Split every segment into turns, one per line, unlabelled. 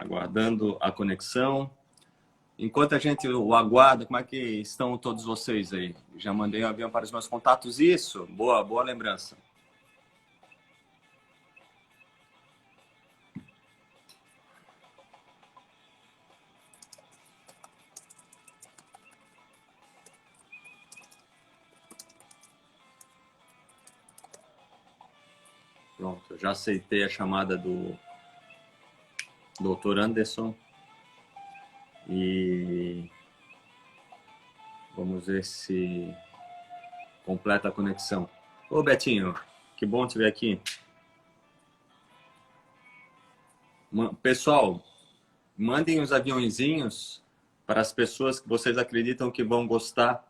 Aguardando a conexão. Enquanto a gente o aguarda, como é que estão todos vocês aí? Já mandei um avião para os meus contatos. Isso, boa lembrança. Pronto, eu já aceitei a chamada do Dr. Anderson. E vamos ver se completa a conexão. Ô, Betinho, que bom te ver aqui. Pessoal, mandem os aviãozinhos para as pessoas que vocês acreditam que vão gostar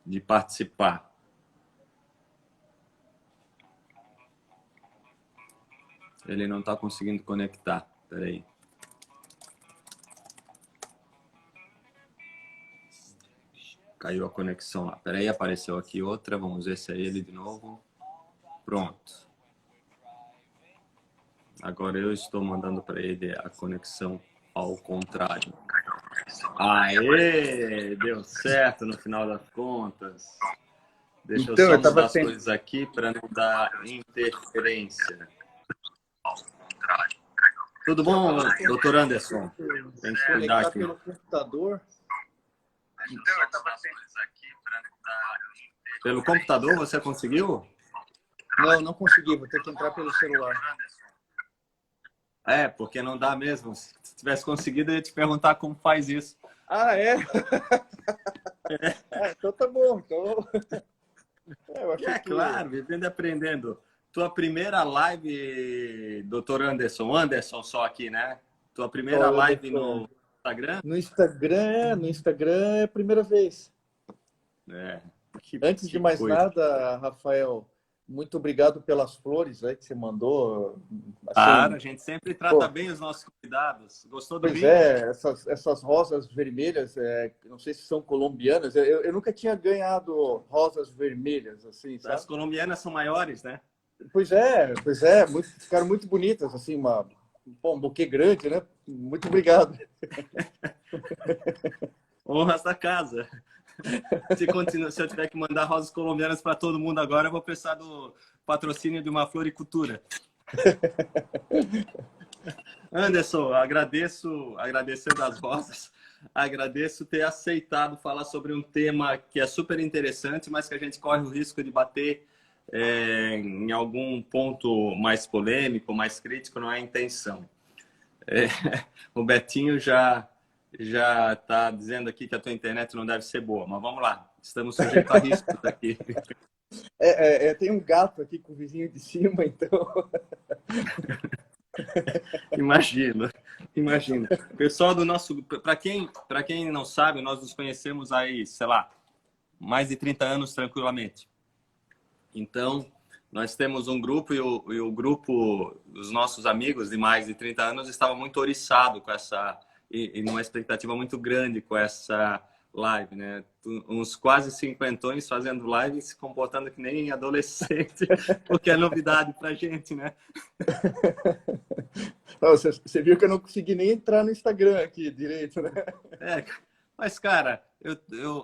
de participar. Ele não está conseguindo conectar. Espera aí. Caiu a conexão lá. Espera aí, apareceu aqui outra. Vamos ver se é ele de novo. Pronto. Agora eu estou mandando para ele a conexão ao contrário. Aê! Deu certo no final das contas. Deixa eu só mudar as coisas aqui para não dar interferência. Tudo bom, doutor Anderson? Tem que cuidar aqui.
Pelo computador.
Pelo computador você conseguiu?
Não, não consegui. Vou ter que entrar pelo celular.
É, porque não dá mesmo. Se tivesse conseguido, eu ia te perguntar como faz isso.
Ah, é? Então tá bom. Então...
Claro, vivendo e aprendendo. Tua primeira live, doutor Anderson. Anderson só aqui, né? Tua primeira live no Instagram?
No Instagram é a primeira vez. Antes de mais nada, Rafael, muito obrigado pelas flores aí que você mandou.
Assim, claro, a gente sempre trata bem os nossos convidados. Gostou do vídeo?
Essas rosas vermelhas, não sei se são colombianas. Eu nunca tinha ganhado rosas vermelhas, assim, sabe?
As colombianas são maiores, né?
Pois é, ficaram muito bonitas, assim, um buquê grande, né? Muito obrigado.
Honras da casa. Se eu tiver que mandar rosas colombianas para todo mundo agora, eu vou precisar do patrocínio de uma floricultura. Anderson, agradecendo as rosas, agradeço ter aceitado falar sobre um tema que é super interessante, mas que a gente corre o risco de bater em algum ponto mais polêmico, mais crítico, não é a intenção. O Betinho já está dizendo aqui que a tua internet não deve ser boa, mas vamos lá, estamos sujeitos a riscos aqui.
Tem um gato aqui com o vizinho de cima, então...
Imagina. Pessoal do nosso... Para quem não sabe, nós nos conhecemos aí, sei lá, mais de 30 anos tranquilamente. Então, nós temos um grupo e o grupo dos nossos amigos de mais de 30 anos estava muito oriçado com essa... E numa expectativa muito grande com essa live, né? Uns quase cinquentões fazendo live e se comportando que nem adolescente, porque é novidade pra gente, né?
Você viu que eu não consegui nem entrar no Instagram aqui direito, né?
Mas, cara,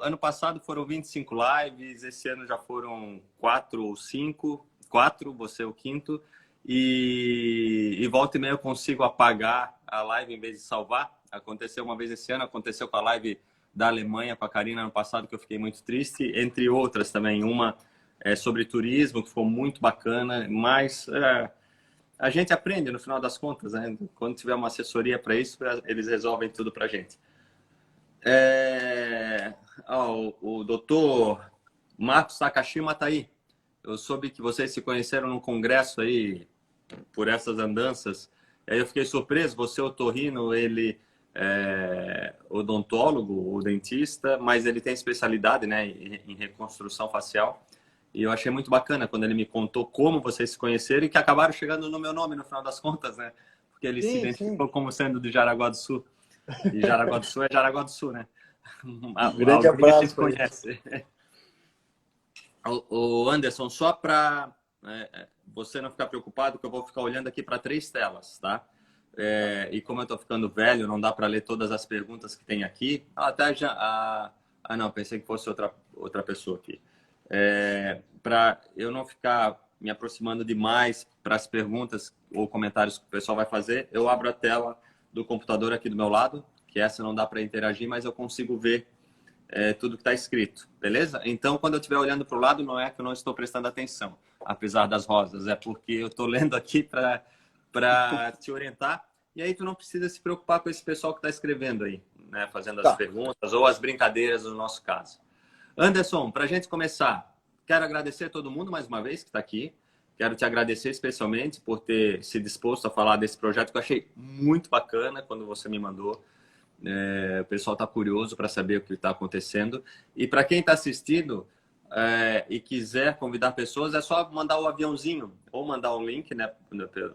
ano passado foram 25 lives, esse ano já foram 4 ou 5, 4, você é o quinto, e volta e meia eu consigo apagar a live em vez de salvar. Aconteceu uma vez esse ano, aconteceu com a live da Alemanha, com a Karina, ano passado, que eu fiquei muito triste, entre outras também. Uma sobre turismo, que ficou muito bacana, mas a gente aprende no final das contas, né? Quando tiver uma assessoria para isso, eles resolvem tudo para a gente. O doutor Marcos Takashima está aí. Eu soube que vocês se conheceram num congresso aí, por essas andanças. Aí eu fiquei surpreso, você é otorrino, ele é odontólogo, o dentista, mas ele tem especialidade, né, em reconstrução facial. E eu achei muito bacana quando ele me contou como vocês se conheceram e que acabaram chegando no meu nome no final das contas, né? Porque ele se identificou como sendo de Jaraguá do Sul. E Jaraguá do Sul é Jaraguá do Sul, né?
Grande abraço.
A gente conhece. O Anderson, só para você não ficar preocupado que eu vou ficar olhando aqui para 3 telas, tá? E como eu estou ficando velho, não dá para ler todas as perguntas que tem aqui. Até já... não, pensei que fosse outra pessoa aqui. Para eu não ficar me aproximando demais para as perguntas ou comentários que o pessoal vai fazer, eu abro a tela do computador aqui do meu lado, que essa não dá para interagir, mas eu consigo ver tudo que está escrito, beleza? Então, quando eu estiver olhando para o lado, não é que eu não estou prestando atenção, apesar das rosas, é porque eu estou lendo aqui para te orientar. E aí tu não precisa se preocupar com esse pessoal que está escrevendo aí, né? Fazendo as perguntas ou as brincadeiras no nosso caso. Anderson, para a gente começar, quero agradecer a todo mundo mais uma vez que está aqui. Quero te agradecer especialmente por ter se disposto a falar desse projeto que eu achei muito bacana quando você me mandou. O pessoal está curioso para saber o que está acontecendo. E para quem está assistindo e quiser convidar pessoas, é só mandar o aviãozinho, ou mandar um link, né,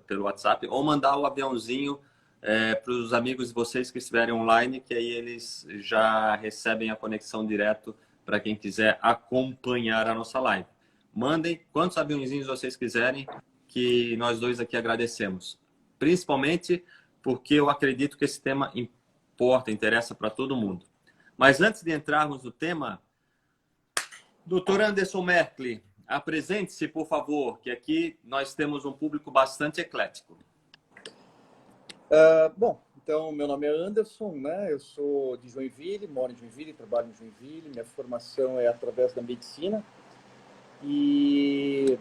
pelo WhatsApp, ou mandar o aviãozinho para os amigos de vocês que estiverem online, que aí eles já recebem a conexão direto para quem quiser acompanhar a nossa live. Mandem quantos aviãozinhos vocês quiserem, que nós dois aqui agradecemos. Principalmente porque eu acredito que esse tema interessa para todo mundo. Mas antes de entrarmos no tema, Dr. Anderson Merkley, apresente-se, por favor, que aqui nós temos um público bastante eclético.
Bom, então, meu nome é Anderson, né? Eu sou de Joinville, moro em Joinville, trabalho em Joinville. Minha formação é através da medicina. E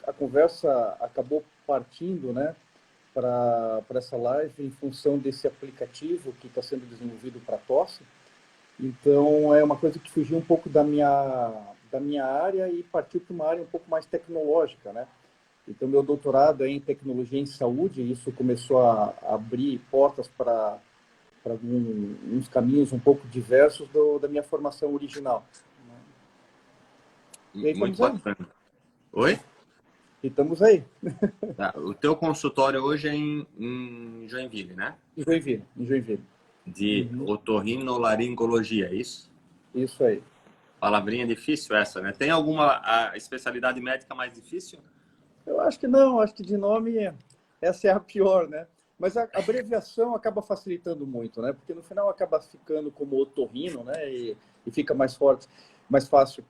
a conversa acabou partindo, né, para essa live em função desse aplicativo que está sendo desenvolvido para tosse. Então, é uma coisa que fugiu um pouco da minha área e partiu para uma área um pouco mais tecnológica, né? Então, meu doutorado é em tecnologia em saúde, e isso começou a abrir portas para uns caminhos um pouco diversos da minha formação original.
E aí, muito bacana. Oi?
E estamos aí.
Tá. O teu consultório hoje é em Joinville, né?
Em Joinville.
De otorrinolaringologia, é isso?
Isso aí.
Palavrinha difícil essa, né? Tem alguma especialidade médica mais difícil?
Eu acho que não, acho que de nome essa é a pior, né? Mas a abreviação acaba facilitando muito, né? Porque no final acaba ficando como otorrino, né? E fica mais forte, mais fácil.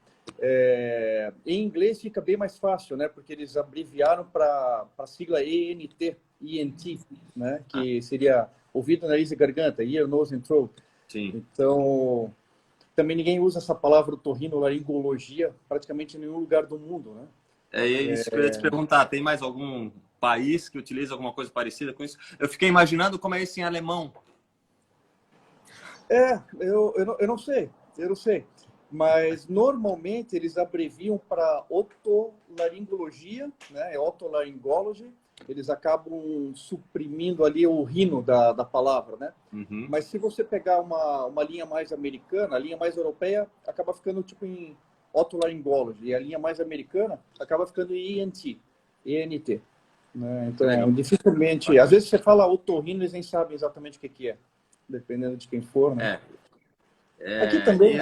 Em inglês fica bem mais fácil, né? Porque eles abreviaram para a sigla ENT, né? Que seria ouvido, nariz e garganta, ear, nose and throat.
Sim.
Então, também ninguém usa essa palavra otorrinolaringologia praticamente em nenhum lugar do mundo, né?
É isso que eu ia te perguntar. Tem mais algum país que utiliza alguma coisa parecida com isso? Eu fiquei imaginando como é isso em alemão.
Eu não sei. Mas, normalmente, eles abreviam para otolaringologia, né? Otolaryngology. Eles acabam suprimindo ali o rino da palavra, né?
Uhum.
Mas se você pegar uma linha mais americana, a linha mais europeia acaba ficando tipo em otolaryngology. E a linha mais americana acaba ficando em ENT. Né? Então, dificilmente... Às vezes você fala otorrino, eles nem sabem exatamente o que é. Dependendo de quem for, né? Aqui também.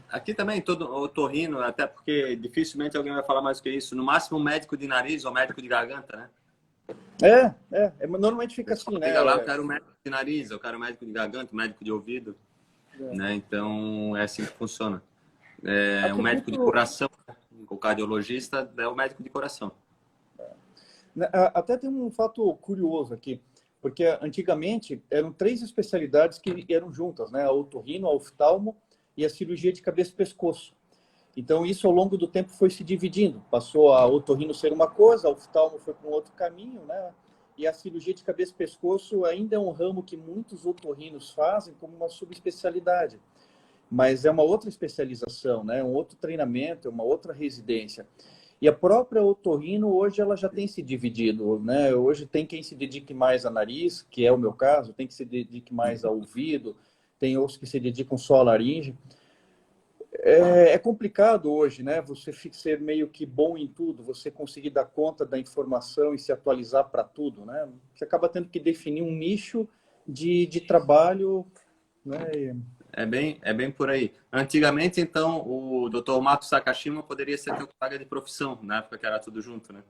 Aqui também, todo otorrino, até porque dificilmente alguém vai falar mais do que isso. No máximo, médico de nariz ou médico de garganta, né?
Normalmente fica assim, né?
Chega lá, eu quero médico de nariz, eu quero médico de garganta, médico de ouvido. Né? Então, é assim que funciona. Um médico de coração, o cardiologista é o médico de coração.
Até tem um fato curioso aqui. Porque antigamente eram 3 especialidades que eram juntas, né? A otorrino, a oftalmo e a cirurgia de cabeça e pescoço. Então isso ao longo do tempo foi se dividindo. Passou a otorrino ser uma coisa, a oftalmo foi para um outro caminho, né? E a cirurgia de cabeça e pescoço ainda é um ramo que muitos otorrinos fazem como uma subespecialidade. Mas é uma outra especialização, né? Um outro treinamento, uma outra residência. E a própria otorrino, hoje, ela já tem se dividido, né? Hoje tem quem se dedique mais a nariz, que é o meu caso, tem que se dedique mais ao ouvido, tem outros que se dedicam só à laringe. É complicado hoje, né? Você ser meio que bom em tudo, você conseguir dar conta da informação e se atualizar para tudo, né? Você acaba tendo que definir um nicho de trabalho, né?
é bem por aí. Antigamente, então, o Dr. Mato Sakashima poderia ser teu colega de profissão, na época que era tudo junto, né?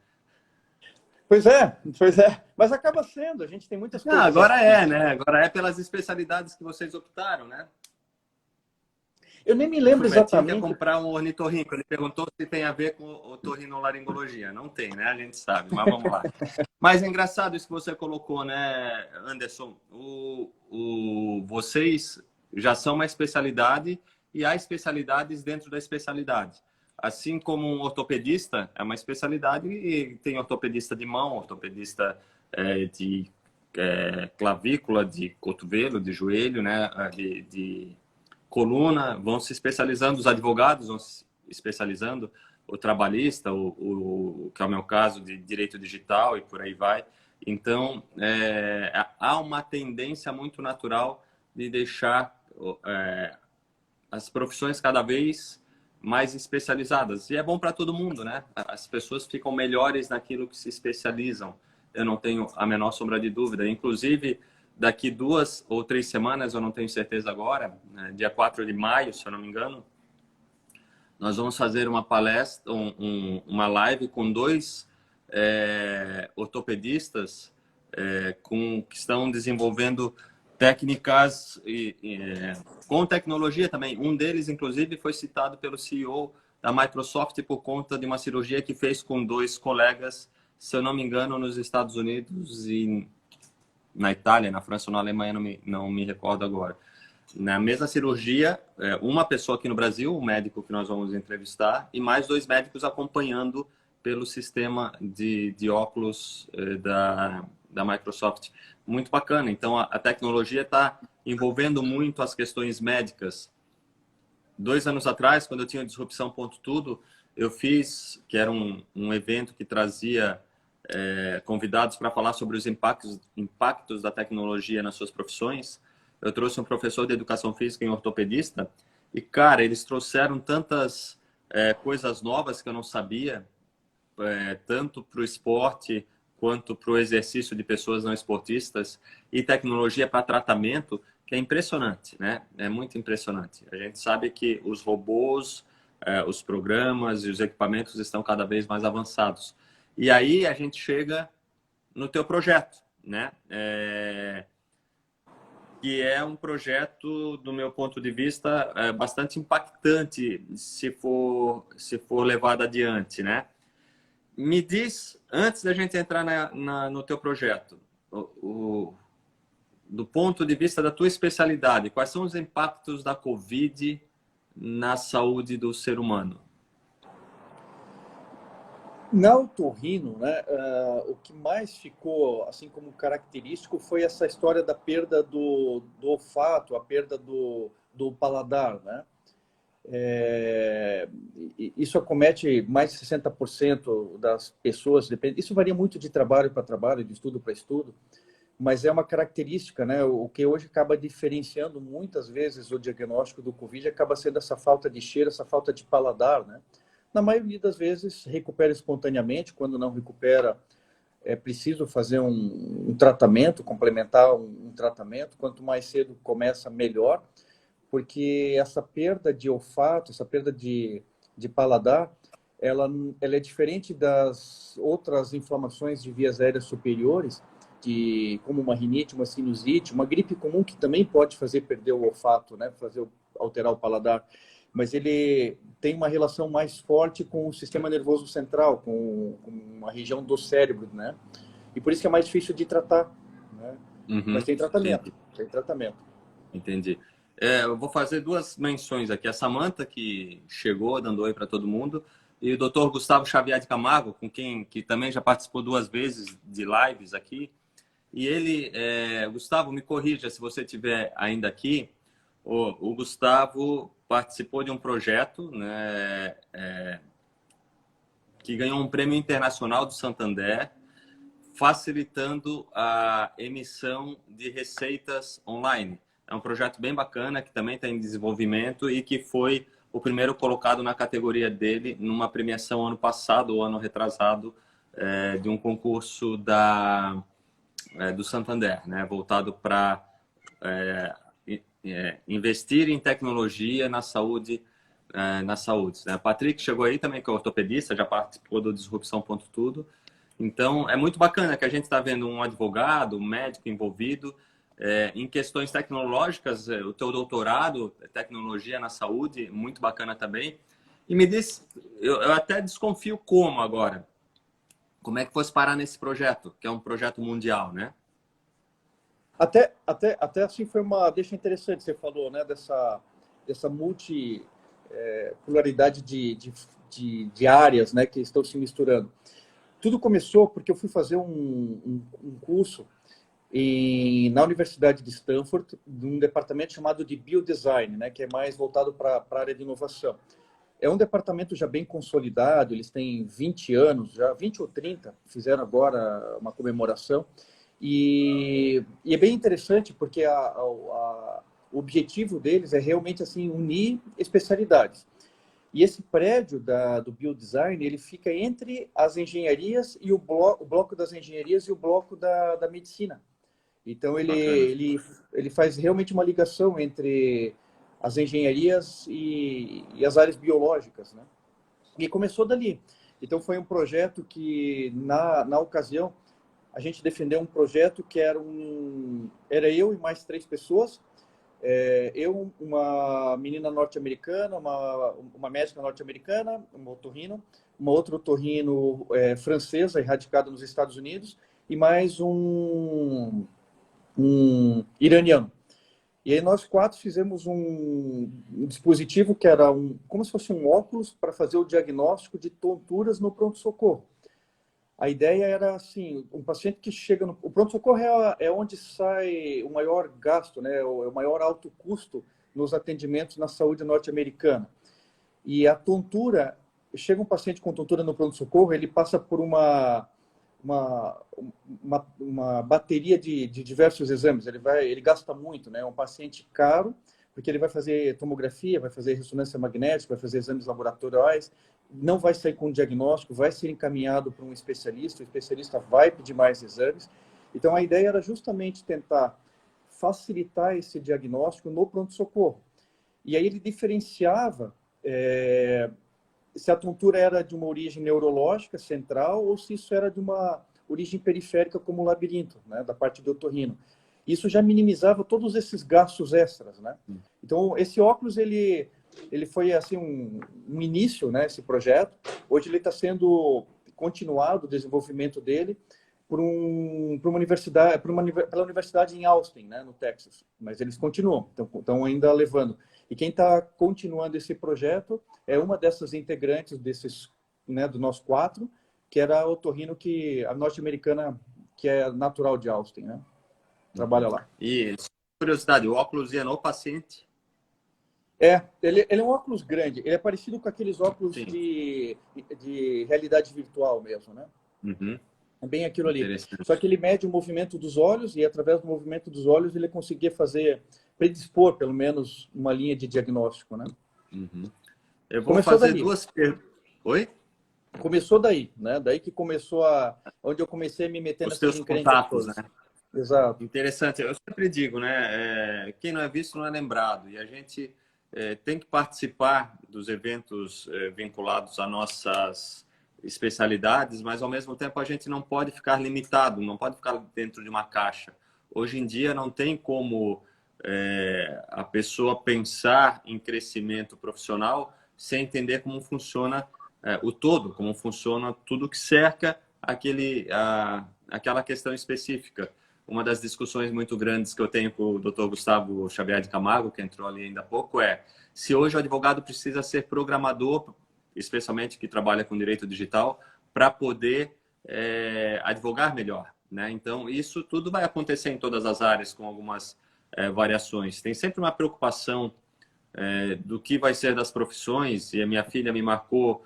Pois é, pois é. Mas acaba sendo, a gente tem muitas
Não,
coisas
agora
assim.
é, né? Agora é pelas especialidades que vocês optaram, né?
Eu nem me
O
lembro
Betinho quer
exatamente.
comprar um ornitorrinco. Ele perguntou se tem a ver com otorrinolaringologia. Não tem, né? A gente sabe, mas vamos lá. Mas é engraçado isso que você colocou, né, Anderson? Vocês já são uma especialidade e há especialidades dentro da especialidade. Assim como um ortopedista é uma especialidade e tem ortopedista de mão, ortopedista de clavícula, de cotovelo, de joelho, né, de coluna, vão se especializando, os advogados vão se especializando, o trabalhista, que é o meu caso, de direito digital e por aí vai. Então, há uma tendência muito natural de deixar as profissões cada vez mais especializadas. E é bom para todo mundo, né? As pessoas ficam melhores naquilo que se especializam. Eu não tenho a menor sombra de dúvida. Inclusive, daqui 2 ou 3 semanas, eu não tenho certeza agora, né? Dia 4 de maio, se eu não me engano, nós vamos fazer uma palestra, uma live com 2 ortopedistas que estão desenvolvendo técnicas com tecnologia também. Um deles, inclusive, foi citado pelo CEO da Microsoft por conta de uma cirurgia que fez com 2 colegas, se eu não me engano, nos Estados Unidos e na Itália, na França ou na Alemanha, não me recordo agora. Na mesma cirurgia, uma pessoa aqui no Brasil, um médico que nós vamos entrevistar, e mais 2 médicos acompanhando pelo sistema de óculos da Microsoft. Muito bacana. Então, a tecnologia está envolvendo muito as questões médicas. 2 anos atrás, quando eu tinha Disrupção Ponto Tudo, eu fiz, que era um evento que trazia convidados para falar sobre os impactos da tecnologia nas suas profissões. Eu trouxe um professor de educação física e um ortopedista e, cara, eles trouxeram tantas coisas novas que eu não sabia, tanto para o esporte quanto para o exercício de pessoas não esportistas e tecnologia para tratamento, que é impressionante, né? É muito impressionante. A gente sabe que os robôs, os programas e os equipamentos estão cada vez mais avançados. E aí a gente chega no teu projeto, né? Que é um projeto, do meu ponto de vista, bastante impactante se for levado adiante, né? Me diz, antes da gente entrar no teu projeto, do ponto de vista da tua especialidade, quais são os impactos da Covid na saúde do ser humano?
Na otorrino, né, o que mais ficou assim como característico foi essa história da perda do olfato, a perda do paladar, né? Isso acomete mais de 60% das pessoas. Isso varia muito de trabalho para trabalho, de estudo para estudo, mas é uma característica, né? O que hoje acaba diferenciando muitas vezes o diagnóstico do Covid acaba sendo essa falta de cheiro, essa falta de paladar, né? Na maioria das vezes recupera espontaneamente, quando não recupera é preciso fazer um tratamento, complementar um tratamento, quanto mais cedo começa, melhor, porque essa perda de olfato, essa perda de paladar, ela é diferente das outras inflamações de vias aéreas superiores, como uma rinite, uma sinusite, uma gripe comum que também pode fazer perder o olfato, né, alterar o paladar, mas ele tem uma relação mais forte com o sistema nervoso central, com uma região do cérebro, né? E por isso que é mais difícil de tratar, né? Mas tem tratamento,
Entendi.
tem tratamento.
Entendi. Eu vou fazer 2 menções aqui. A Samantha, que chegou dando oi para todo mundo, e o Dr. Gustavo Xavier de Camargo, que também já participou 2 vezes de lives aqui. E ele, Gustavo, me corrija se você estiver ainda aqui. O Gustavo participou de um projeto, né, que ganhou um prêmio internacional do Santander, facilitando a emissão de receitas online. É um projeto bem bacana, que também está em desenvolvimento e que foi o primeiro colocado na categoria dele numa premiação ano passado ou ano retrasado de um concurso do Santander, né, voltado para investir em tecnologia na saúde, né? A Patrick chegou aí também, que é ortopedista, já participou do Disrupção.tudo. Então, é muito bacana que a gente está vendo um advogado, um médico envolvido em questões tecnológicas. O teu doutorado, tecnologia na saúde, muito bacana também. E me diz, eu até desconfio como agora. Como é que fosse parar nesse projeto, que é um projeto mundial, né?
Até assim foi uma deixa interessante, você falou, né, dessa pluralidade de áreas, né, que estão se misturando. Tudo começou porque eu fui fazer um curso na Universidade de Stanford, num departamento chamado de Biodesign, né, que é mais voltado para a área de inovação. É um departamento já bem consolidado, eles têm 20 anos, já 20 ou 30, fizeram agora uma comemoração. E é bem interessante porque o objetivo deles é realmente assim unir especialidades. E esse prédio do Biodesign, ele fica entre as engenharias e o bloco das engenharias e o bloco da medicina. Então, ele faz realmente uma ligação entre as engenharias e as áreas biológicas, né? E começou dali. Então, foi um projeto que, na ocasião, a gente defendeu um projeto que era eu e mais 3 pessoas. Eu, uma menina norte-americana, uma médica norte-americana, uma otorrino, uma outra otorrino francesa, radicada nos Estados Unidos, e mais um iraniano. E aí nós 4 fizemos um dispositivo que era como se fosse um óculos para fazer o diagnóstico de tonturas no pronto-socorro. A ideia era assim, um paciente que chega no... O pronto-socorro é onde sai o maior gasto, né? O maior alto custo nos atendimentos na saúde norte-americana. E a tontura, chega um paciente com tontura no pronto-socorro, ele passa por uma bateria de diversos exames. Ele gasta muito, né? É um paciente caro, porque ele vai fazer tomografia, vai fazer ressonância magnética, vai fazer exames laboratoriais, não vai sair com um diagnóstico, vai ser encaminhado para um especialista, o especialista vai pedir mais exames. Então, a ideia era justamente tentar facilitar esse diagnóstico no pronto-socorro. E aí ele diferenciava se a tontura era de uma origem neurológica central ou se isso era de uma origem periférica, como o labirinto, né, da parte do otorrino. Isso já minimizava todos esses gastos extras, né? Então, esse óculos, ele foi assim um início, né, esse projeto. Hoje ele está sendo continuado o desenvolvimento dele pela universidade em Austin, né, no Texas. Mas eles continuam, estão ainda levando. E quem está continuando esse projeto é uma dessas integrantes né, do nosso 4, que era a otorrino a norte-americana, que é natural de Austin, né? Trabalha lá.
E, curiosidade, o óculos ia no paciente?
Ele é um óculos grande. Ele é parecido com aqueles óculos de realidade virtual mesmo, né?
Uhum.
É bem aquilo ali. Só que ele mede o movimento dos olhos e, através do movimento dos olhos, ele conseguia predispor, pelo menos, uma linha de diagnóstico, né?
Uhum. Eu vou fazer 2 perguntas. Oi?
Começou daí, né? Daí que começou onde eu comecei a me meter
nessas contatos, né?
Exato.
Interessante. Eu sempre digo, né? Quem não é visto não é lembrado. E a gente tem que participar dos eventos vinculados a nossas especialidades, mas ao mesmo tempo a gente não pode ficar limitado, não pode ficar dentro de uma caixa. Hoje em dia não tem como a pessoa pensar em crescimento profissional sem entender como funciona o todo, como funciona tudo que cerca aquela questão específica. Uma das discussões muito grandes que eu tenho com o Dr. Gustavo Xavier de Camargo, que entrou ali ainda há pouco, é se hoje o advogado precisa ser programador, especialmente que trabalha com direito digital, para poder advogar melhor, né? Então, isso tudo vai acontecer em todas as áreas, com algumas variações. Tem sempre uma preocupação do que vai ser das profissões, e a minha filha me marcou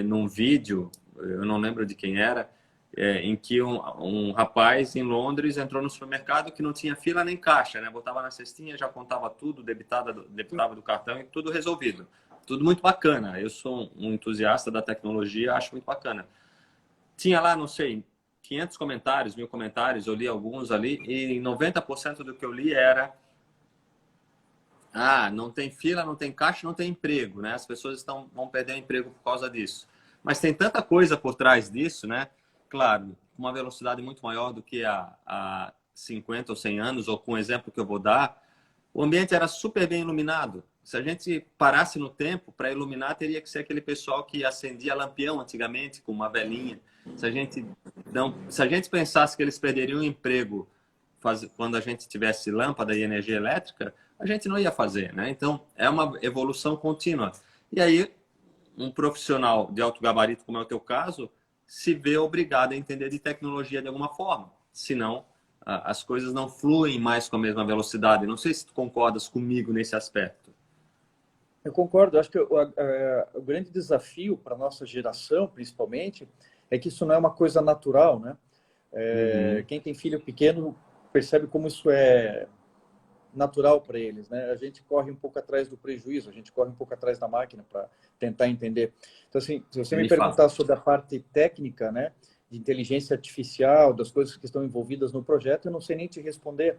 num vídeo, eu não lembro de quem era, em que um rapaz em Londres entrou no supermercado que não tinha fila nem caixa, né? Botava na cestinha, já contava tudo, debitava do cartão e tudo resolvido. Tudo muito bacana. Eu sou um entusiasta da tecnologia, acho muito bacana. Tinha lá, não sei, 500 comentários, 1000 comentários, eu li alguns ali, e 90% do que eu li era Ah, não tem fila, não tem caixa, não tem emprego, né? As pessoas vão perder o emprego por causa disso. Mas tem tanta coisa por trás disso, né? Claro, com uma velocidade muito maior do que há 50 ou 100 anos, ou com o exemplo que eu vou dar, o ambiente era super bem iluminado. Se a gente parasse no tempo, para iluminar, teria que ser aquele pessoal que acendia lampião antigamente, com uma velinha. Se a gente pensasse que eles perderiam o emprego quando a gente tivesse lâmpada e energia elétrica, a gente não ia fazer, né? Então, é uma evolução contínua. E aí, um profissional de alto gabarito, como é o teu caso, se vê obrigado a entender de tecnologia de alguma forma. Senão, as coisas não fluem mais com a mesma velocidade. Não sei se tu concordas comigo nesse aspecto.
Eu concordo. Acho que o grande desafio para a nossa geração, principalmente, é que isso não é uma coisa natural, né?
Uhum.
Quem tem filho pequeno percebe como isso é natural para eles, né? A gente corre um pouco atrás do prejuízo, a gente corre um pouco atrás da máquina para tentar entender. Então, assim, se você me
Me fala.
perguntar sobre a parte técnica, né, de inteligência artificial, das coisas que estão envolvidas no projeto, eu não sei nem te responder.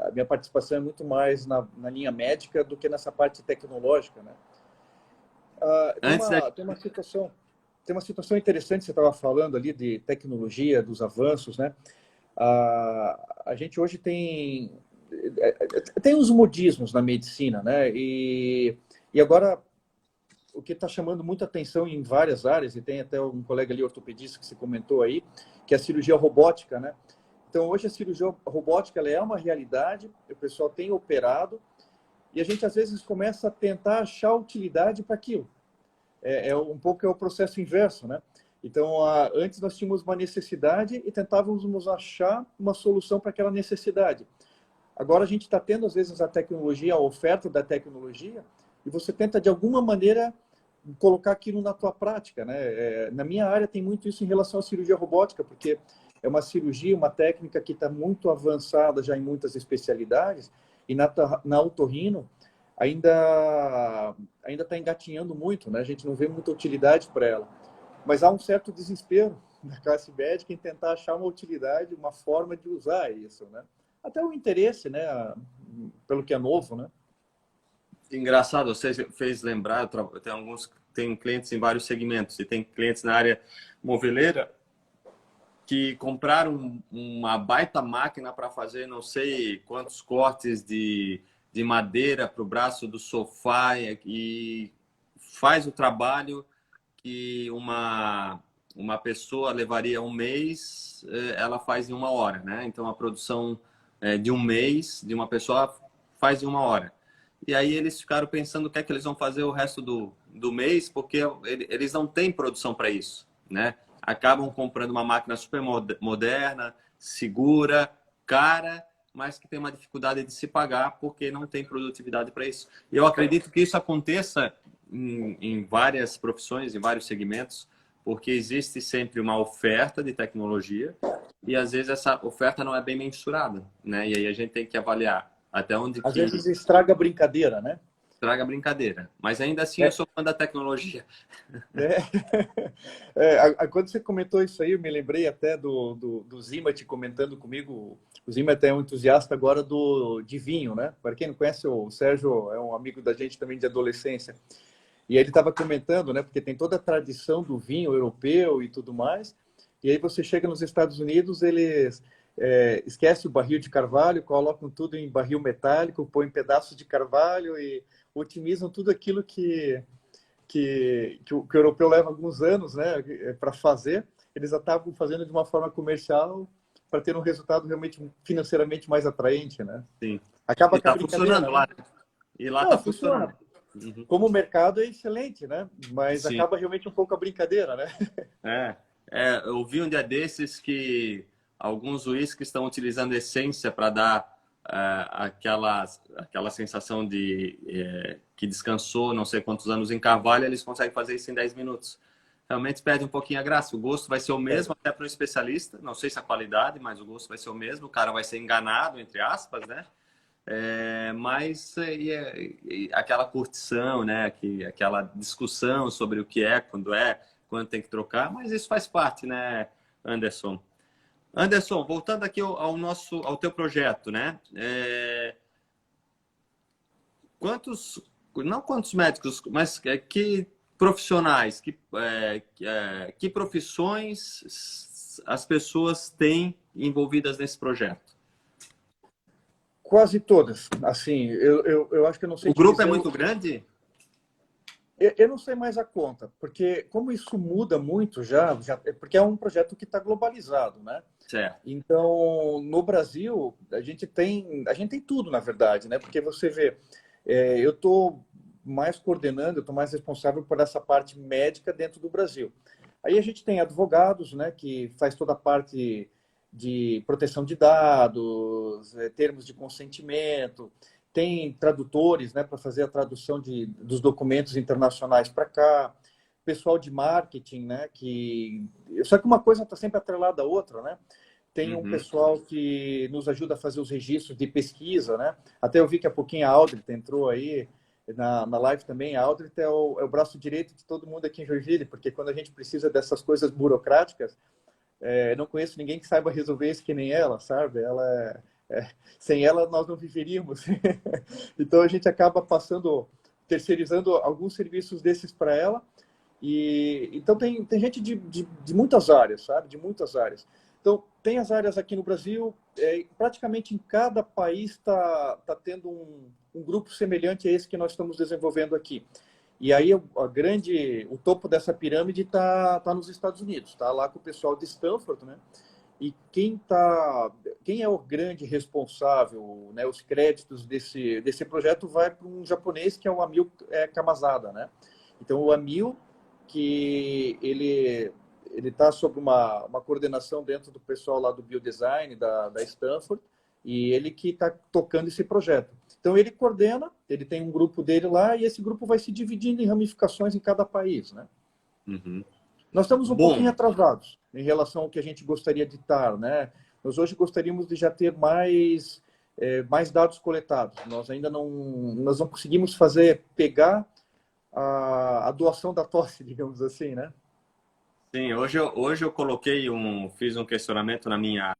A minha participação é muito mais na linha médica do que nessa parte tecnológica, né? Tem
Antes da...
uma, tem uma situação interessante que você estava falando ali de tecnologia, dos avanços, né? A gente hoje tem os modismos na medicina, né? E agora o que está chamando muita atenção em várias áreas, e tem até um colega ali ortopedista que se comentou aí, que é a cirurgia robótica, né? Então hoje a cirurgia robótica ela é uma realidade, o pessoal tem operado e a gente às vezes começa a tentar achar utilidade para aquilo. Um pouco o processo inverso, né? Então, antes nós tínhamos uma necessidade e tentávamos achar uma solução para aquela necessidade. Agora a gente está tendo, às vezes, a tecnologia, a oferta da tecnologia, e você tenta, de alguma maneira, colocar aquilo na tua prática, né? Na minha área tem muito isso em relação à cirurgia robótica, porque é uma cirurgia, uma técnica que está muito avançada já em muitas especialidades, e na otorrino ainda está engatinhando muito, né? A gente não vê muita utilidade para ela. Mas há um certo desespero na classe médica em tentar achar uma utilidade, uma forma de usar isso, né? Até o interesse, né? Pelo que é novo, né?
Engraçado, você fez lembrar, tem clientes em vários segmentos, e tem clientes na área moveleira que compraram uma baita máquina para fazer não sei quantos cortes de madeira para o braço do sofá e faz o trabalho que uma pessoa levaria um mês, ela faz em uma hora, né? Então, a produção de um mês de uma pessoa faz em uma hora. E aí eles ficaram pensando o que é que eles vão fazer o resto do mês, porque eles não têm produção para isso, né? Acabam comprando uma máquina super moderna, segura, cara, mas que tem uma dificuldade de se pagar porque não tem produtividade para isso. E eu acredito que isso aconteça em várias profissões, em vários segmentos, porque existe sempre uma oferta de tecnologia e às vezes essa oferta não é bem mensurada, né? E aí a gente tem que avaliar até onde
Às
que
vezes estraga a brincadeira, né?
traga brincadeira. Mas ainda assim eu
É,
sou fã da tecnologia.
é, quando você comentou isso aí, eu me lembrei até do Zimat comentando comigo. O Zimat é um entusiasta agora de vinho, né? Para quem não conhece, o Sérgio é um amigo da gente também de adolescência. E ele estava comentando, né? Porque tem toda a tradição do vinho europeu e tudo mais. E aí você chega nos Estados Unidos, eles esquecem o barril de carvalho, colocam tudo em barril metálico, põem pedaços de carvalho e otimizam tudo aquilo que o europeu leva alguns anos, né, para fazer. Eles acabam fazendo de uma forma comercial para ter um resultado realmente financeiramente mais atraente, né?
Sim.
Acaba
E
com a
está
brincadeira,
funcionando
né?
lá. E lá
Não,
está funcionando.
funciona.
Uhum.
Como mercado é excelente, né? Mas
Sim.
acaba realmente um pouco a brincadeira, né?
É, eu vi um dia desses que alguns uísques estão utilizando essência para dar aquela sensação de que descansou não sei quantos anos em carvalho, eles conseguem fazer isso em 10 minutos. Realmente perde um pouquinho a graça. O gosto vai ser o mesmo até para um especialista. Não sei se a qualidade, mas o gosto vai ser o mesmo. O cara vai ser enganado, entre aspas, né? Mas aquela curtição, né? Aquela discussão sobre o que é, quando tem que trocar, mas isso faz parte, né, Anderson? Anderson, voltando aqui ao teu projeto, né? não quantos médicos, mas que profissionais, que profissões as pessoas têm envolvidas nesse projeto?
Quase todas. Assim, eu acho que eu não sei
O
te
grupo é
dizer.
muito grande?
Eu não sei mais a conta, porque como isso muda muito porque é um projeto que está globalizado, né?
Certo.
Então, no Brasil, a gente tem tudo, na verdade, né? Porque você vê, eu estou mais coordenando, eu estou mais responsável por essa parte médica dentro do Brasil. Aí a gente tem advogados, né, que faz toda a parte de proteção de dados, termos de consentimento, tem tradutores, né, para fazer a tradução dos documentos internacionais para cá, pessoal de marketing, né, só que uma coisa está sempre atrelada à outra, né? Tem um
Uhum.
pessoal que nos ajuda a fazer os registros de pesquisa, né? Até eu vi que há pouquinho a Aldrich entrou aí na live também. A Aldrich é o braço direito de todo mundo aqui em Joinville, porque quando a gente precisa dessas coisas burocráticas, não conheço ninguém que saiba resolver isso que nem ela, sabe? Sem ela nós não viveríamos. Então a gente acaba terceirizando alguns serviços desses para ela. E então tem gente de muitas áreas, sabe? De muitas áreas. Então tem as áreas aqui no Brasil, praticamente em cada país está tendo um grupo semelhante a esse que nós estamos desenvolvendo aqui. E aí o topo dessa pirâmide está nos Estados Unidos, está lá com o pessoal de Stanford, né? E quem é o grande responsável, né? Os créditos desse projeto vai para um japonês que é o Amil Kamazada, né? Então o Amil, que ele está sob uma coordenação dentro do pessoal lá do Biodesign da Stanford, e ele que está tocando esse projeto. Então ele coordena, ele tem um grupo dele lá, e esse grupo vai se dividindo em ramificações em cada país, né?
Uhum.
Nós estamos um pouquinho
Bom,
atrasados em relação ao que a gente gostaria de estar, né? Nós hoje gostaríamos de já ter mais dados coletados. Nós não conseguimos pegar a doação da tosse, digamos assim, né?
sim, hoje eu fiz um questionamento na minha.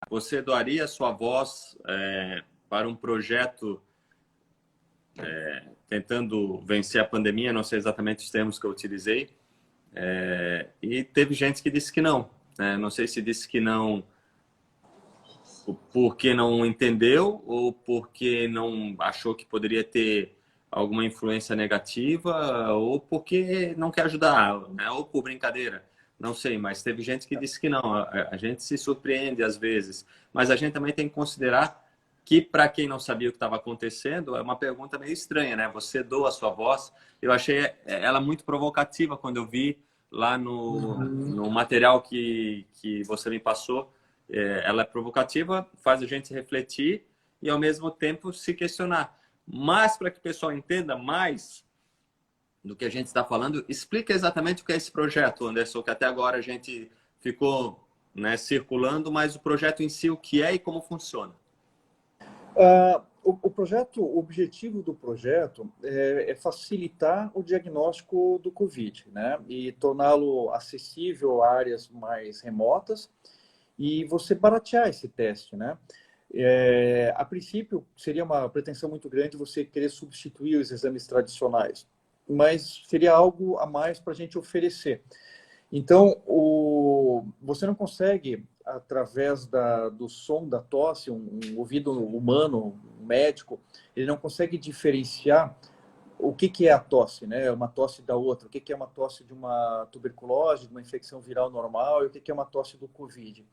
Você doaria sua voz para um projeto tentando vencer a pandemia? Não sei exatamente os termos que eu utilizei. E teve gente que disse que não, né? Não sei se disse que não porque não entendeu ou porque não achou que poderia ter alguma influência negativa ou porque não quer ajudar, né? Ou por brincadeira. Não sei, mas teve gente que disse que não. A gente se surpreende às vezes, mas a gente também tem que considerar que, para quem não sabia o que estava acontecendo, é uma pergunta meio estranha, né? Você doa a sua voz. Eu achei ela muito provocativa quando eu vi lá no material que você me passou. Ela é provocativa, faz a gente refletir e, ao mesmo tempo, se questionar. Mas, para que o pessoal entenda mais do que a gente está falando, explica exatamente o que é esse projeto, Anderson, que até agora a gente ficou, né, circulando, mas o projeto em si, o que é e como funciona.
O objetivo do projeto é facilitar o diagnóstico do Covid, né? E torná-lo acessível a áreas mais remotas e você baratear esse teste, né? A princípio, seria uma pretensão muito grande você querer substituir os exames tradicionais, mas seria algo a mais para a gente oferecer. Então, você não consegue, através do som da tosse, um ouvido humano, um médico, ele não consegue diferenciar o que é a tosse, né? Uma tosse da outra, o que é uma tosse de uma tuberculose, de uma infecção viral normal, e o que é uma tosse do Covid.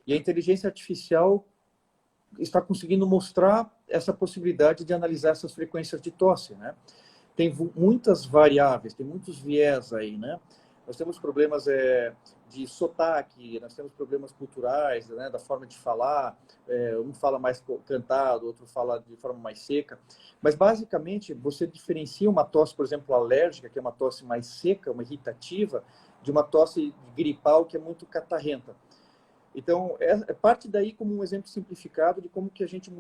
E a inteligência artificial está conseguindo mostrar essa possibilidade de analisar essas frequências de tosse, né? Tem muitas variáveis, tem muitos viés aí, né? Nós temos problemas de sotaque, nós temos problemas culturais, né? Da forma de falar, um fala mais cantado, outro fala de forma mais seca. Mas, basicamente, você diferencia uma tosse, por exemplo, alérgica, que é uma tosse mais seca, uma irritativa, de uma tosse gripal, que é muito catarrenta. Então, parte daí como um exemplo simplificado de como que a gente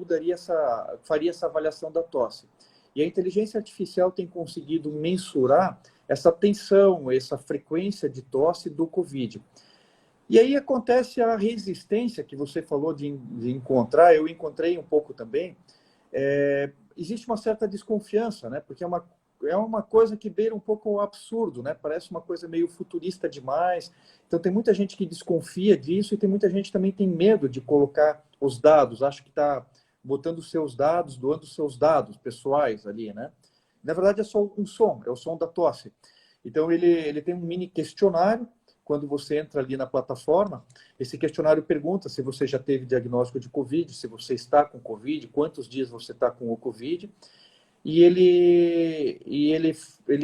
faria essa avaliação da tosse. E a inteligência artificial tem conseguido mensurar essa tensão, essa frequência de tosse do Covid. E aí acontece a resistência que você falou de encontrar, eu encontrei um pouco também. Existe uma certa desconfiança, né? Porque é uma coisa que beira um pouco o absurdo, né? Parece uma coisa meio futurista demais. Então tem muita gente que desconfia disso e tem muita gente que também tem medo de colocar os dados, acha que está botando os seus dados, doando os seus dados pessoais ali, né? Na verdade é só um som, é o som da tosse. Então ele tem um mini questionário. Quando você entra ali na plataforma, esse questionário pergunta se você já teve diagnóstico de Covid, se você está com Covid, quantos dias você está com o Covid. Ele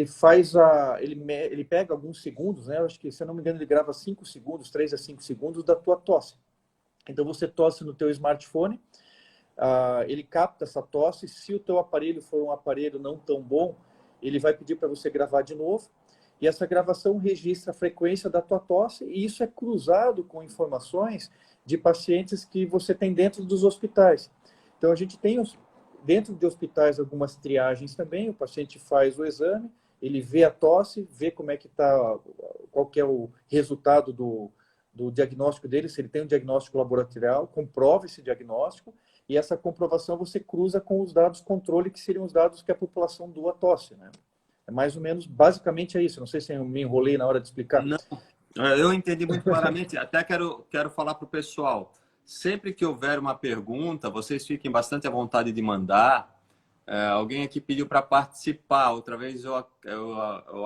faz ele pega alguns segundos, né? Eu acho que, se eu não me engano, ele grava 5 segundos, 3 a 5 segundos da tua tosse. Então você tosse no teu smartphone, ele capta essa tosse. Se o teu aparelho for um aparelho não tão bom, ele vai pedir para você gravar de novo. E essa gravação registra a frequência da tua tosse, e isso é cruzado com informações de pacientes que você tem dentro dos hospitais. Então, a gente tem dentro de hospitais algumas triagens também. O paciente faz o exame, ele vê a tosse, vê como é que está, qual que é o resultado do diagnóstico dele, se ele tem um diagnóstico laboratorial, comprova esse diagnóstico, e essa comprovação você cruza com os dados controle, que seriam os dados que a população doa tosse, né? É mais ou menos, basicamente é isso. Não sei se eu me enrolei na hora de explicar.
Não, eu entendi muito claramente. Até quero falar para o pessoal. Sempre que houver uma pergunta, vocês fiquem bastante à vontade de mandar. Alguém aqui pediu para participar. Outra vez eu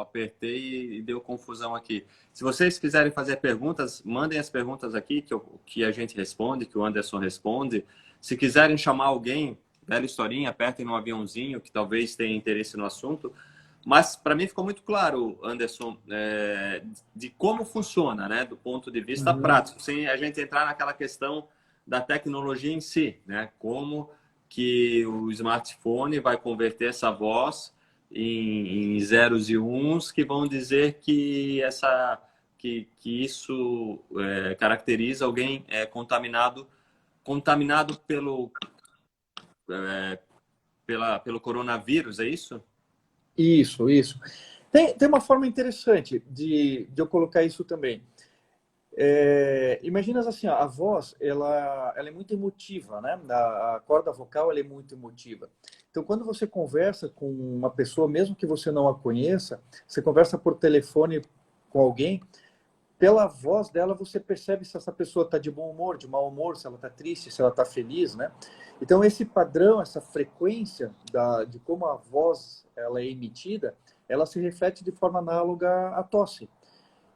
apertei e deu confusão aqui. Se vocês quiserem fazer perguntas, mandem as perguntas aqui que a gente responde, que o Anderson responde. Se quiserem chamar alguém, velha historinha, apertem no aviãozinho que talvez tenha interesse no assunto. Mas para mim ficou muito claro, Anderson, de como funciona, né, do ponto de vista prático, sem a gente entrar naquela questão da tecnologia em si, né, como que o smartphone vai converter essa voz em zeros e uns que vão dizer que que isso caracteriza alguém contaminado pelo coronavírus, é isso?
Isso. Tem uma forma interessante de eu colocar isso também. Imagina assim, ó, a voz ela é muito emotiva, né? A corda vocal ela é muito emotiva. Então, quando você conversa com uma pessoa, mesmo que você não a conheça, você conversa por telefone com alguém, pela voz dela você percebe se essa pessoa está de bom humor, de mau humor, se ela está triste, se ela está feliz, né? Então, esse padrão, essa frequência de como a voz ela é emitida, ela se reflete de forma análoga à tosse.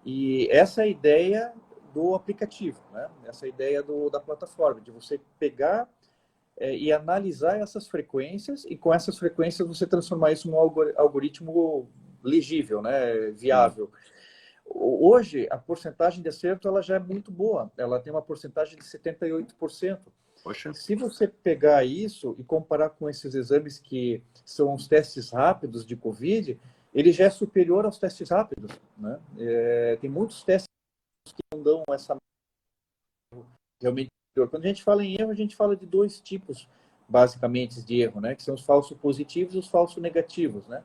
E essa é a ideia do aplicativo, né? Essa é a ideia da plataforma, de você pegar e analisar essas frequências, e com essas frequências você transformar isso num algoritmo legível, né? Viável. Hoje, a porcentagem de acerto ela já é muito boa. Ela tem uma porcentagem de 78%.
Poxa.
Se você pegar isso e comparar com esses exames que são os testes rápidos de Covid, ele já é superior aos testes rápidos, né? Tem muitos testes que não dão essa realmente. Quando a gente fala em erro, a gente fala de dois tipos, basicamente, de erro, né? Que são os falsos positivos e os falsos negativos, né?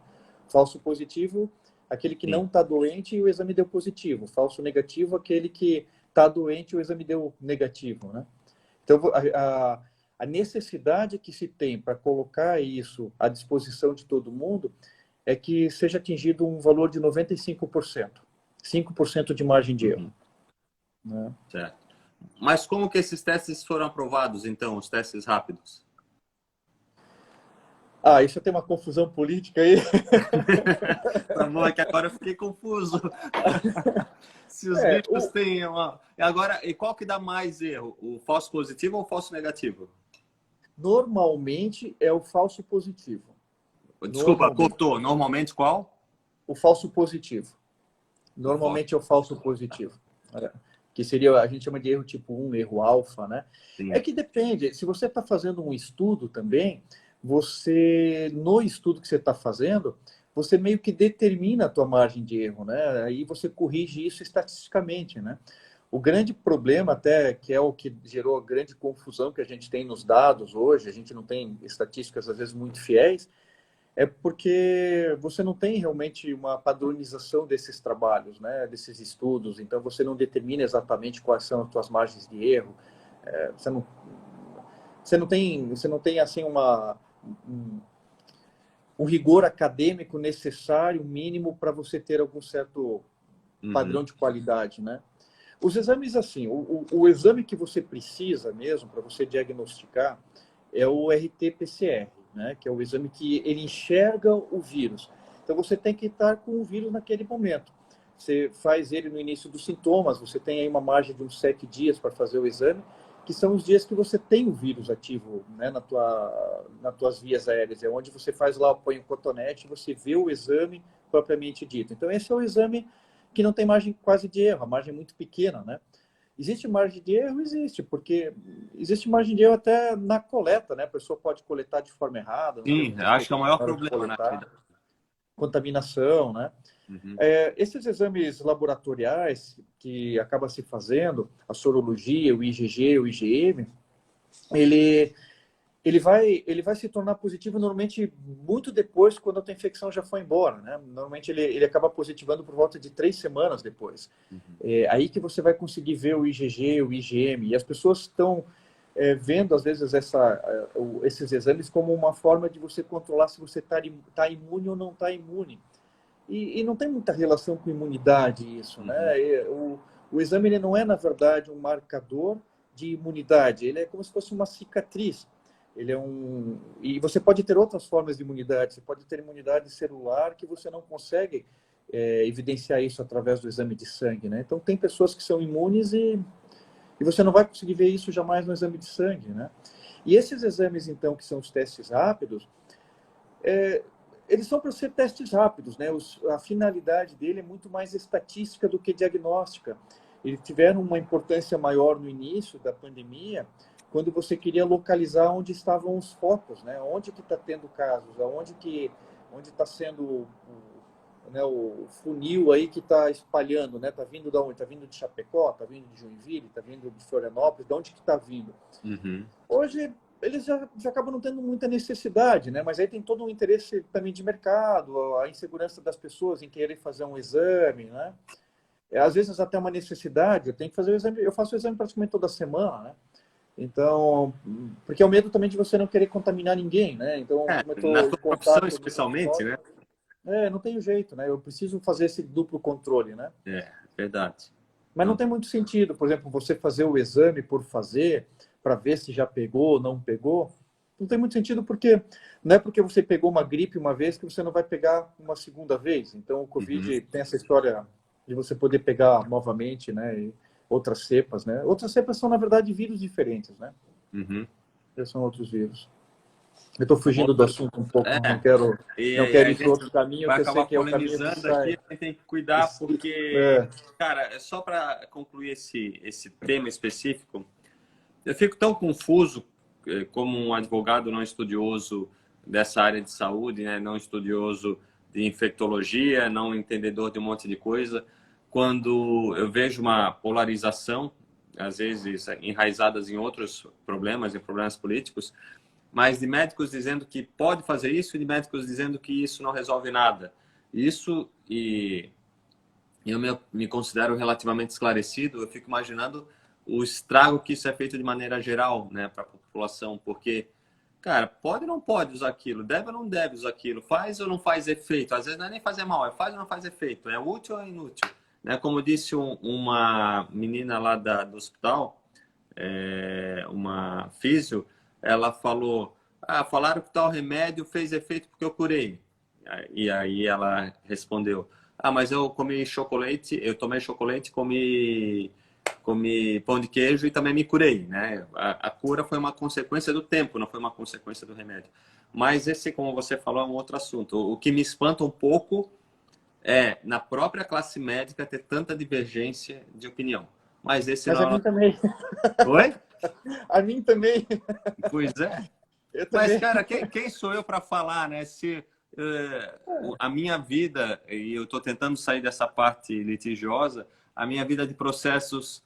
Falso positivo, aquele que não está doente e o exame deu positivo. Falso negativo, aquele que está doente e o exame deu negativo, né? Então, a necessidade que se tem para colocar isso à disposição de todo mundo é que seja atingido um valor de 95%. 5% de margem de erro. Né?
Certo. Mas como que esses testes foram aprovados, então, os testes rápidos?
Isso tem uma confusão política aí.
Tá bom, é que agora eu fiquei confuso. Se os bichos têm uma... Agora, e qual que dá mais erro? O falso positivo ou o falso negativo?
Normalmente é o falso positivo.
Desculpa, cortou. Normalmente qual?
O falso positivo. Normalmente é o falso positivo. Que seria, a gente chama de erro tipo 1, erro alfa, né? Sim. É que depende. Se você está fazendo um estudo também, no estudo que você está fazendo, você meio que determina a tua margem de erro, né? Aí você corrige isso estatisticamente, né? O grande problema até, que é o que gerou a grande confusão que a gente tem nos dados hoje, a gente não tem estatísticas às vezes muito fiéis, é porque você não tem realmente uma padronização desses trabalhos, né, desses estudos, então você não determina exatamente quais são as suas margens de erro, você não, você não tem assim um, um rigor acadêmico necessário, mínimo, para você ter algum certo padrão de qualidade, né? Os exames, assim, o exame que você precisa mesmo para você diagnosticar é o RT-PCR, né? Que é o exame que ele enxerga o vírus. Então, você tem que estar com o vírus naquele momento. Você faz ele no início dos sintomas, você tem aí uma margem de uns 7 dias para fazer o exame, que são os dias que você tem o vírus ativo, né, nas tuas vias aéreas. É onde você faz lá, põe o cotonete, você vê o exame propriamente dito. Então, esse é o exame que não tem margem quase de erro, a margem é muito pequena, né? Existe margem de erro? Existe, porque existe margem de erro até na coleta, né? A pessoa pode coletar de forma errada, não ter
Sim,
muitas
acho que é o
pessoas
maior
na hora de
problema na
coletar,
realidade.
contaminação, né? Esses exames laboratoriais que acaba se fazendo, a sorologia, o IgG, o IgM, ele, ele vai se tornar positivo normalmente muito depois, quando a tua infecção já foi embora, né? Normalmente ele acaba positivando por volta de 3 semanas depois. É aí que você vai conseguir ver o IgG, o IgM, e as pessoas estão vendo, às vezes, esses exames como uma forma de você controlar se você está imune ou não está imune. E não tem muita relação com imunidade isso, né? O exame ele não é, na verdade, um marcador de imunidade, ele é como se fosse uma cicatriz. Ele é e você pode ter outras formas de imunidade, você pode ter imunidade celular que você não consegue evidenciar isso através do exame de sangue, né? Então tem pessoas que são imunes e você não vai conseguir ver isso jamais no exame de sangue, né? E esses exames, então, que são os testes rápidos, eles são para ser testes rápidos, né? A finalidade dele é muito mais estatística do que diagnóstica. Eles tiveram uma importância maior no início da pandemia, quando você queria localizar onde estavam os focos, né? Onde que está tendo casos, onde está sendo o funil aí que está espalhando, né? Está vindo de onde? Está vindo de Chapecó, está vindo de Joinville, está vindo de Florianópolis, de onde que está vindo? Hoje eles já acabam não tendo muita necessidade, né? Mas aí tem todo um interesse também de mercado, a insegurança das pessoas em querer fazer um exame, né? Às vezes até uma necessidade, eu tenho que fazer o exame, eu faço o exame praticamente toda semana, né? Então, porque é o medo também de você não querer contaminar ninguém, né? Então, como eu
Na
estou em
sua profissão,
contato no
especialmente, né?
consultório, não tem jeito, né? Eu preciso fazer esse duplo controle, né?
É, verdade.
Mas não tem muito sentido, por exemplo, você fazer o exame por fazer, para ver se já pegou ou não pegou. Não tem muito sentido porque não é porque você pegou uma gripe uma vez que você não vai pegar uma segunda vez. Então, o Covid tem essa história de você poder pegar novamente, né? E outras cepas, né? Outras cepas são, na verdade, vírus diferentes, né? Eles são outros vírus. Eu estou fugindo do assunto um pouco, não quero
E
ir
a
para outro
gente
caminho,
vai
que eu sei
acabar
que é o caminho que
polemizando aqui,
sai.
a gente tem que cuidar, porque, cara, só para concluir esse tema específico, eu fico tão confuso como um advogado não estudioso dessa área de saúde, né, não estudioso de infectologia, não entendedor de um monte de coisa, quando eu vejo uma polarização, às vezes enraizadas em outros problemas, em problemas políticos, mas de médicos dizendo que pode fazer isso e de médicos dizendo que isso não resolve nada. Isso, e eu me considero relativamente esclarecido, eu fico imaginando o estrago que isso é feito de maneira geral, né, para a população, porque, cara, pode ou não pode usar aquilo, deve ou não deve usar aquilo, faz ou não faz efeito, às vezes não é nem fazer mal, é faz ou não faz efeito, é útil ou é inútil, né? Como disse uma menina lá do hospital, uma físio, ela falou, falaram que tal remédio fez efeito porque eu curei. E aí ela respondeu, mas eu comi chocolate, eu tomei chocolate, comi pão de queijo e também me curei, né? A cura foi uma consequência do tempo, não foi uma consequência do remédio. Mas esse, como você falou, é um outro assunto. O que me espanta um pouco é, na própria classe médica, ter tanta divergência de opinião. Mas esse
Mas a
não
mim
é...
também.
Oi?
A mim também.
Pois é.
Eu
Mas,
também.
cara, quem sou eu para falar, né? Se a minha vida, e eu estou tentando sair dessa parte litigiosa, a minha vida de processos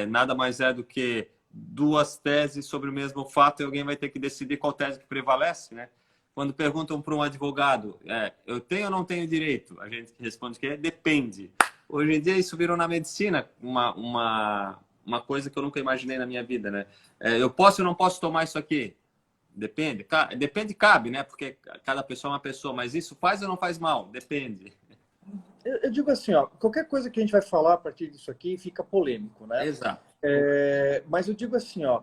nada mais é do que duas teses sobre o mesmo fato e alguém vai ter que decidir qual tese que prevalece, né? quando perguntam para um advogado, eu tenho ou não tenho direito? A gente responde que depende. Hoje em dia isso virou na medicina uma coisa que eu nunca imaginei na minha vida, né? Eu posso ou não posso tomar isso aqui? Depende. Depende, cabe, né? Porque cada pessoa é uma pessoa, mas isso faz ou não faz mal? Depende.
Eu digo assim, ó, qualquer coisa que a gente vai falar a partir disso aqui fica polêmico, né?
Exato.
Mas eu digo assim, ó,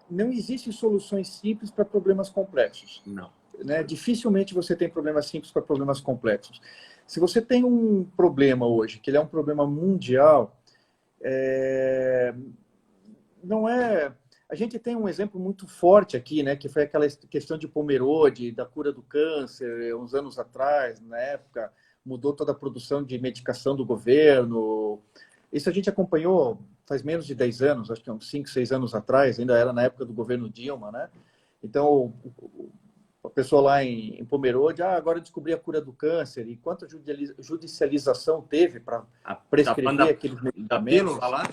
não existem soluções simples para problemas complexos.
Não.
Né? Dificilmente você tem problemas simples para problemas complexos. Se você tem um problema hoje, que ele é um problema mundial, não é... A gente tem um exemplo muito forte aqui, né, que foi aquela questão de Pomerode, da cura do câncer, uns anos atrás, na época, mudou toda a produção de medicação do governo. Isso a gente acompanhou faz menos de 10 anos, acho que uns 5, 6 anos atrás, ainda era na época do governo Dilma, né? Então, a pessoa lá em Pomerode, agora descobri a cura do câncer, e quanta judicialização teve para prescrever aqueles medicamentos.
Da pílula lá?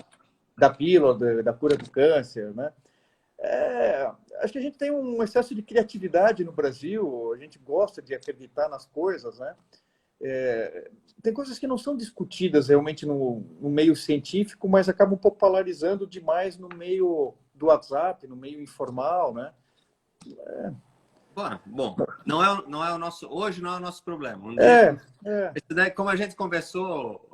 Da pílula, da cura do câncer, né? Acho que a gente tem um excesso de criatividade no Brasil, a gente gosta de acreditar nas coisas, né? Tem coisas que não são discutidas realmente no meio científico, mas acabam popularizando demais no meio do WhatsApp, no meio informal, né?
Bom, não é o nosso, hoje não é o nosso problema. Isso daí, como a gente conversou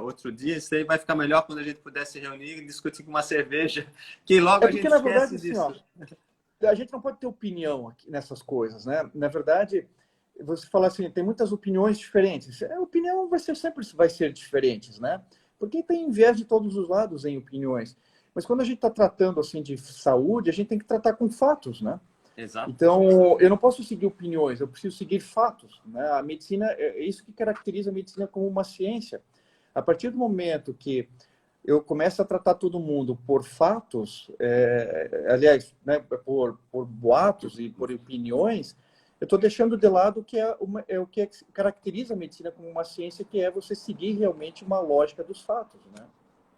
outro dia, isso aí vai ficar melhor quando a gente puder se reunir e discutir com uma cerveja, que logo a gente
na
esquece
verdade,
disso.
Assim, ó, a gente não pode ter opinião aqui nessas coisas, né? Na verdade, você fala assim, tem muitas opiniões diferentes. A opinião sempre vai ser diferentes, né? Porque tem viés de todos os lados em opiniões. Mas quando a gente está tratando assim de saúde, a gente tem que tratar com fatos, né?
Exato.
Então, eu não posso seguir opiniões, eu preciso seguir fatos, né? A medicina, é isso que caracteriza a medicina como uma ciência. A partir do momento que eu começo a tratar todo mundo por fatos, aliás, né, por boatos e por opiniões, eu estou deixando de lado que o que caracteriza a medicina como uma ciência, que é você seguir realmente uma lógica dos fatos, né?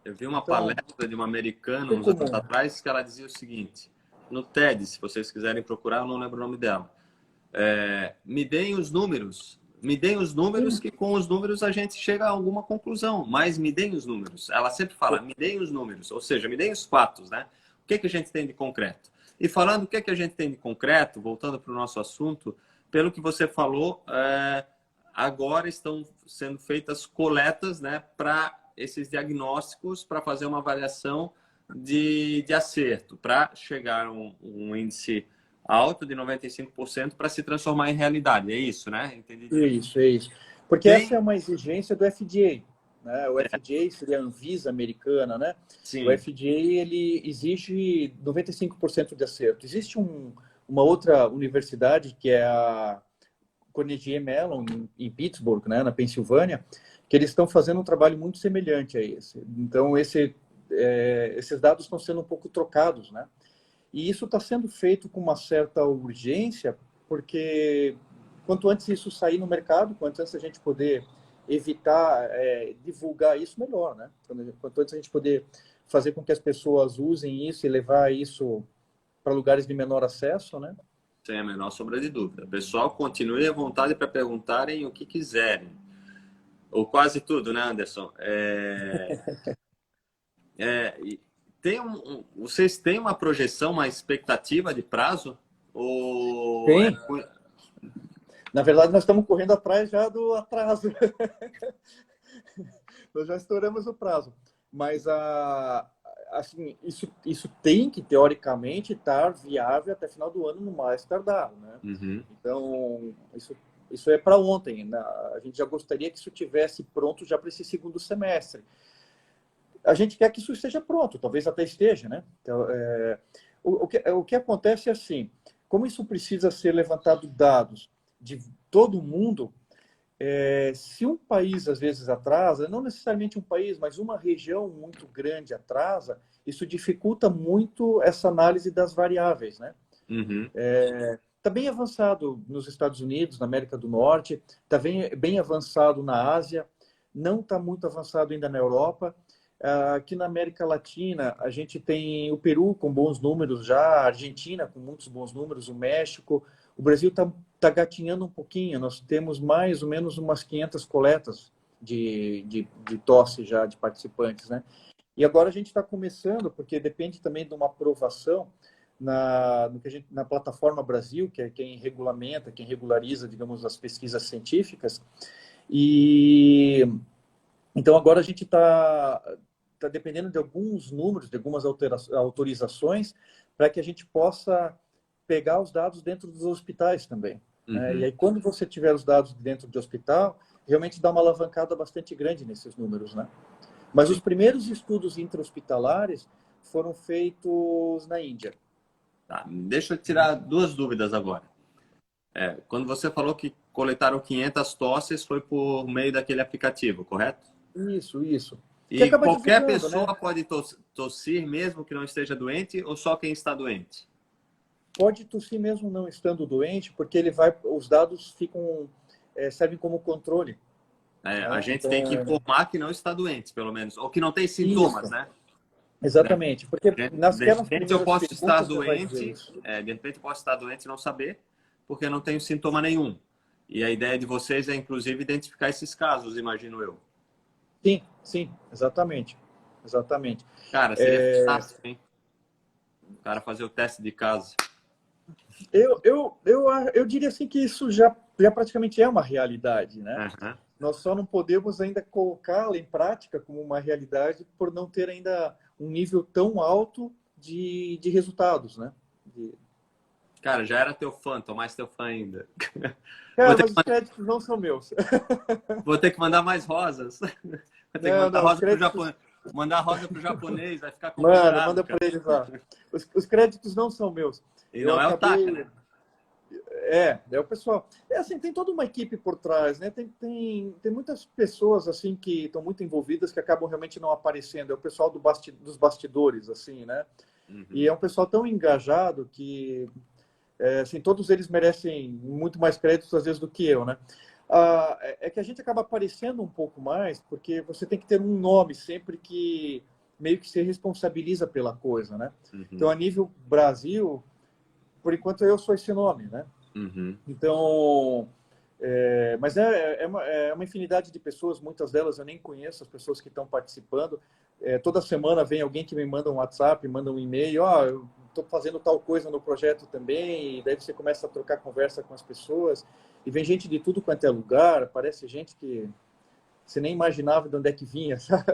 Eu vi uma palestra de uma americana uns anos atrás que ela dizia o seguinte, no TED, se vocês quiserem procurar, eu não lembro o nome dela. Me deem os números, que com os números a gente chega a alguma conclusão, mas me deem os números. Ela sempre fala, me deem os números, ou seja, me deem os fatos, né? O que a gente tem de concreto? E falando o que a gente tem de concreto, voltando para o nosso assunto, pelo que você falou, agora estão sendo feitas coletas, né, para esses diagnósticos, para fazer uma avaliação de acerto, para chegar a um índice alto de 95% para se transformar em realidade. É isso, né? Entendi.
Isso. Porque essa é uma exigência do FDA. Né? O FDA seria a Anvisa americana, né?
Sim.
O FDA, ele exige 95% de acerto. Existe uma outra universidade, que é a Carnegie Mellon, em Pittsburgh, né? Na Pensilvânia, que eles estão fazendo um trabalho muito semelhante a esse. Então, esses dados estão sendo um pouco trocados, né? E isso está sendo feito com uma certa urgência, porque quanto antes isso sair no mercado, quanto antes a gente poder evitar divulgar isso, melhor, né? Quanto antes a gente poder fazer com que as pessoas usem isso e levar isso para lugares de menor acesso, né?
Sem a menor sombra de dúvida. Pessoal, continue à vontade para perguntarem o que quiserem. Ou quase tudo, né, Anderson? Vocês têm uma projeção, uma expectativa de prazo? Ou...
Tem. Na verdade, nós estamos correndo atrás já do atraso. Nós já estouramos o prazo. Mas, assim, isso tem que, teoricamente, estar viável até final do ano, no mais tardar, né?
Uhum.
Então, isso é para ontem, né? A gente já gostaria que isso tivesse pronto já para esse segundo semestre. A gente quer que isso esteja pronto, talvez até esteja, né? Então, o que acontece é assim, como isso precisa ser levantado dados de todo mundo, se um país às vezes atrasa, não necessariamente um país, mas uma região muito grande atrasa, isso dificulta muito essa análise das variáveis, né?
Uhum.
Está bem avançado nos Estados Unidos, na América do Norte, está bem avançado na Ásia, não está muito avançado ainda na Europa. Aqui na América Latina, a gente tem o Peru com bons números já, a Argentina com muitos bons números, o México. O Brasil tá gatinhando um pouquinho. Nós temos mais ou menos umas 500 coletas de tosse já de participantes, né? E agora a gente está começando, porque depende também de uma aprovação na plataforma Brasil, que é quem regulamenta, quem regulariza, digamos, as pesquisas científicas. E então agora a gente tá dependendo de alguns números, de algumas autorizações, para que a gente possa pegar os dados dentro dos hospitais também. Né? E aí, quando você tiver os dados dentro do hospital, realmente dá uma alavancada bastante grande nesses números, né? Mas os primeiros estudos intra-hospitalares foram feitos na Índia.
Tá, deixa eu tirar duas dúvidas agora. Quando você falou que coletaram 500 tosses, foi por meio daquele aplicativo, correto?
Isso, isso. Que
E
acaba
qualquer
divulgando,
pessoa
né?
pode tossir mesmo que não esteja doente ou só quem está doente?
Pode tossir mesmo não estando doente, porque os dados servem como controle.
A
Né?
gente
Então,
tem que informar que não está doente, pelo menos, ou que não tem sintomas,
isso,
né?
exatamente. Porque
De
nasquelas
repente eu
primeiras
posso estar
perguntas você vai dizer
doente,
isso.
de repente eu posso estar doente e não saber, porque eu não tenho sintoma nenhum. E a ideia de vocês é, inclusive, identificar esses casos, imagino eu.
Sim, sim, exatamente. Exatamente.
Cara, seria fantástico, hein? O cara fazer o teste de caso.
Eu diria assim que isso já praticamente é uma realidade, né?
Uhum.
Nós só não podemos ainda colocá-la em prática como uma realidade por não ter ainda um nível tão alto de resultados, né?
Cara, já era teu fã, tô mais teu fã ainda. Vou
Cara,
ter
mas
que,
os créditos não são meus.
vou ter que mandar mais rosas. Vou ter que
Não,
mandar
não, os
rosa pro
créditos...
japonês. Mandar rosa pro japonês, vai ficar
Manda
complicado,
para
cara.
eles lá. Os créditos não são meus.
E
Eu
não é o Taka,
acabei...
né?
o pessoal. Assim, tem toda uma equipe por trás, né? Tem muitas pessoas assim que estão muito envolvidas que acabam realmente não aparecendo. É o pessoal dos bastidores, assim, né?
Uhum.
E é um pessoal tão engajado que, assim, todos eles merecem muito mais créditos às vezes do que eu, né? É que a gente acaba aparecendo um pouco mais porque você tem que ter um nome sempre que meio que se responsabiliza pela coisa, né?
Uhum.
Então, a nível Brasil, por enquanto eu sou esse nome, né?
Uhum.
Então, mas é uma infinidade de pessoas, muitas delas eu nem conheço, as pessoas que estão participando. Toda semana vem alguém que me manda um WhatsApp, manda um e-mail, eu estou fazendo tal coisa no projeto também, e daí você começa a trocar conversa com as pessoas, e vem gente de tudo quanto é lugar, parece gente que você nem imaginava de onde é que vinha, sabe?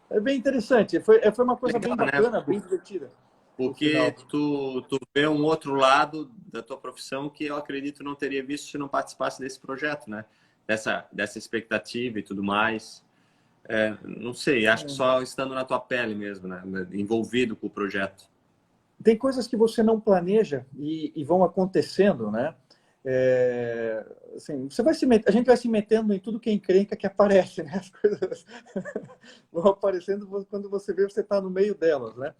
É bem interessante, foi uma coisa
Legal,
bem
né?
bacana, bem divertida, no
Porque
final.
tu vê um outro lado da tua profissão que eu acredito não teria visto se não participasse desse projeto, né? Dessa expectativa e tudo mais. Não sei, acho que só estando na tua pele mesmo, né? Envolvido com o projeto.
Tem coisas que você não planeja e vão acontecendo, né? Assim, a gente vai se metendo em tudo que é encrenca que aparece, né? As coisas vão aparecendo quando você vê, você está no meio delas, né?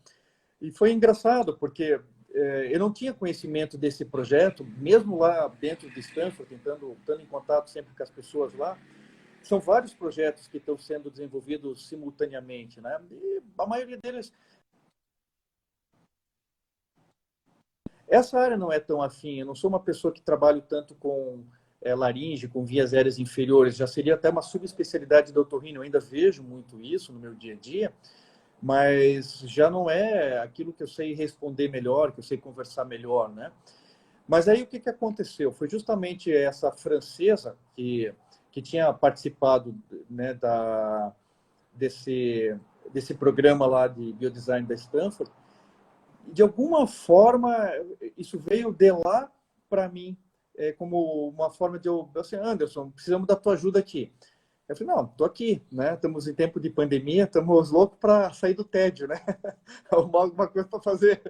E foi engraçado, porque eu não tinha conhecimento desse projeto, mesmo lá dentro de Stanford, estando em contato sempre com as pessoas lá. São vários projetos que estão sendo desenvolvidos simultaneamente, né? E a maioria deles... Essa área não é tão afim. Eu não sou uma pessoa que trabalho tanto com laringe, com vias aéreas inferiores. Já seria até uma subespecialidade do otorrino. Eu ainda vejo muito isso no meu dia a dia, mas já não é aquilo que eu sei responder melhor, que eu sei conversar melhor, né? Mas aí o que aconteceu? Foi justamente essa francesa que tinha participado, né, desse programa lá de biodesign da Stanford. De alguma forma, isso veio de lá para mim, como uma forma de eu assim, Anderson, precisamos da tua ajuda aqui. Eu falei, não, estou aqui, né? Estamos em tempo de pandemia, estamos loucos para sair do tédio, né? Arrumar alguma coisa para fazer.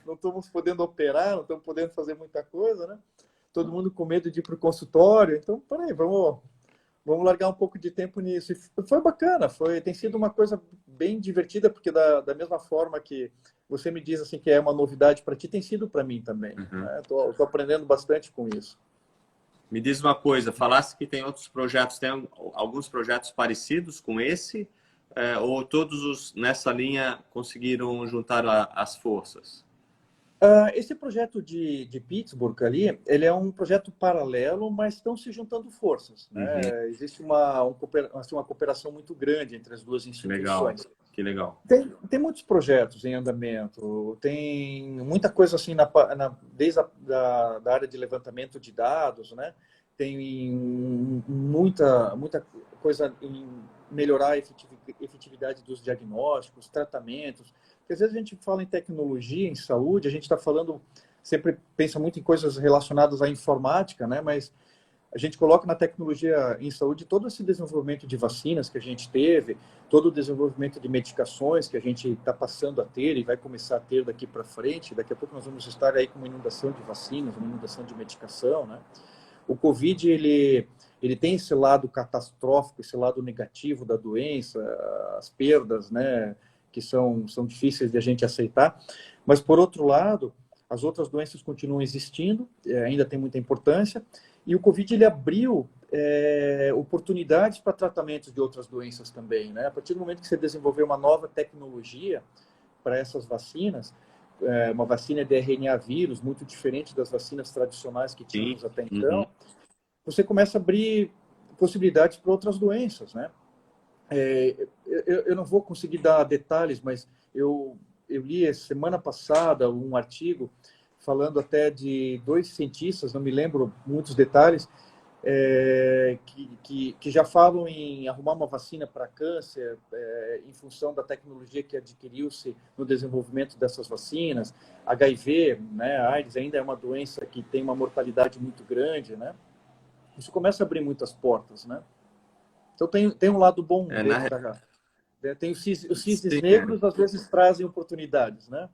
Não estamos podendo operar, não estamos podendo fazer muita coisa, né? Todo mundo com medo de ir para o consultório. Então, peraí, vamos largar um pouco de tempo nisso. E foi bacana, tem sido uma coisa bem divertida, porque da mesma forma que você me diz assim que é uma novidade para ti, tem sido para mim também.
Uhum.
Né? Tô aprendendo bastante com isso.
Me diz uma coisa, falasse que tem outros projetos, tem alguns projetos parecidos com esse, ou todos nessa linha conseguiram juntar as forças?
Esse projeto de Pittsburgh ali, ele é um projeto paralelo, mas estão se juntando forças,
Uhum.
né? Existe assim, uma cooperação muito grande entre as duas
Que legal,
instituições.
que legal.
Tem muitos projetos em andamento, tem muita coisa assim, desde da área de levantamento de dados, né? Tem muita coisa em melhorar a efetividade dos diagnósticos, tratamentos. Porque às vezes a gente fala em tecnologia, em saúde, a gente está falando, sempre pensa muito em coisas relacionadas à informática, né? Mas a gente coloca na tecnologia em saúde todo esse desenvolvimento de vacinas que a gente teve, todo o desenvolvimento de medicações que a gente está passando a ter e vai começar a ter daqui para frente. Daqui a pouco nós vamos estar aí com uma inundação de vacinas, uma inundação de medicação, né? O Covid, ele tem esse lado catastrófico, esse lado negativo da doença, as perdas, né, que são difíceis de a gente aceitar. Mas, por outro lado, as outras doenças continuam existindo, ainda tem muita importância, e o Covid ele abriu oportunidades para tratamentos de outras doenças também, né? A partir do momento que você desenvolveu uma nova tecnologia para essas vacinas, uma vacina de RNA vírus, muito diferente das vacinas tradicionais que tínhamos até
Uhum.
então, você começa a abrir possibilidades para outras doenças, né? Eu não vou conseguir dar detalhes, mas eu li semana passada um artigo falando até de dois cientistas, não me lembro muitos detalhes, que já falam em arrumar uma vacina para câncer em função da tecnologia que adquiriu-se no desenvolvimento dessas vacinas. HIV, né, AIDS ainda é uma doença que tem uma mortalidade muito grande, né? Isso começa a abrir muitas portas, né? Então tem um lado bom dentro da... Tem os cisnes
Sim,
negros, às vezes trazem oportunidades, né?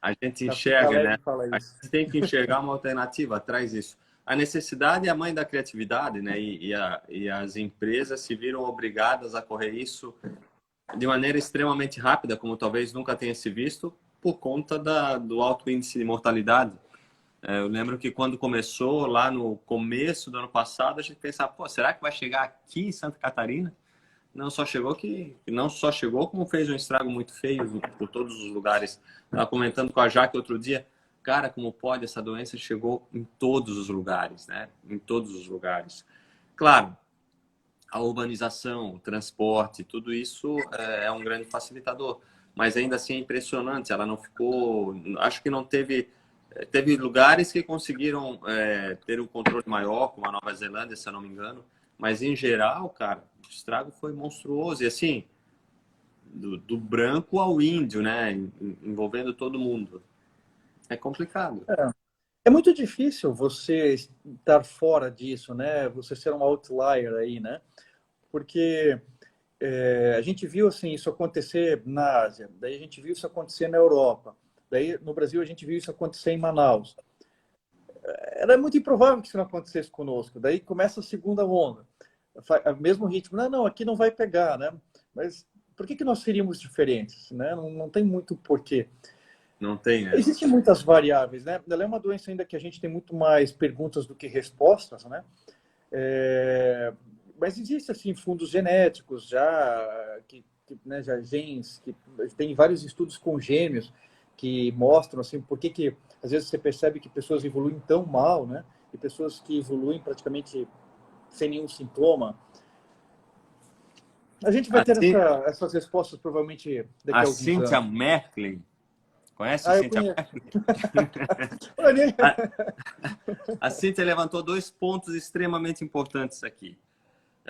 a gente
Capi
enxerga, né?
Taleb fala
A
isso.
gente tem que enxergar uma alternativa atrás disso. A necessidade é a mãe da criatividade, né? E as empresas se viram obrigadas a correr isso de maneira extremamente rápida, como talvez nunca tenha se visto, por conta do alto índice de mortalidade. Eu lembro que quando começou, lá no começo do ano passado, a gente pensava, pô, será que vai chegar aqui em Santa Catarina? Não só chegou, como fez um estrago muito feio por todos os lugares. Estava comentando com a Jaque outro dia, cara, como pode, essa doença chegou em todos os lugares, né? Em todos os lugares. Claro, a urbanização, o transporte, tudo isso é um grande facilitador, mas ainda assim é impressionante. Ela não ficou, acho que não teve lugares que conseguiram ter um controle maior, como a Nova Zelândia, se eu não me engano, mas em geral, cara, o estrago foi monstruoso. E assim, do branco ao índio, né? Envolvendo todo mundo. É complicado.
É muito difícil você estar fora disso, né? Você ser um outlier aí, né? Porque a gente viu assim isso acontecer na Ásia, daí a gente viu isso acontecer na Europa, daí no Brasil a gente viu isso acontecer em Manaus. Era muito improvável que isso não acontecesse conosco. Daí começa a segunda onda, mesmo ritmo. Não, aqui não vai pegar, né? Mas por que nós seríamos diferentes, né? Não tem muito porquê.
Não tem, né?
Existem muitas variáveis, né? Ela é uma doença ainda que a gente tem muito mais perguntas do que respostas, né? Mas existe assim fundos genéticos né, já genes que tem vários estudos com gêmeos que mostram assim por que às vezes você percebe que pessoas evoluem tão mal, né? E pessoas que evoluem praticamente sem nenhum sintoma. A gente vai ter
Assim,
essas respostas provavelmente daqui
a
a alguns
Cynthia
anos.
Merkley, conhece a
Eu
Cynthia
conheço.
Merkley?
Olha,
A Cíntia levantou dois pontos extremamente importantes aqui.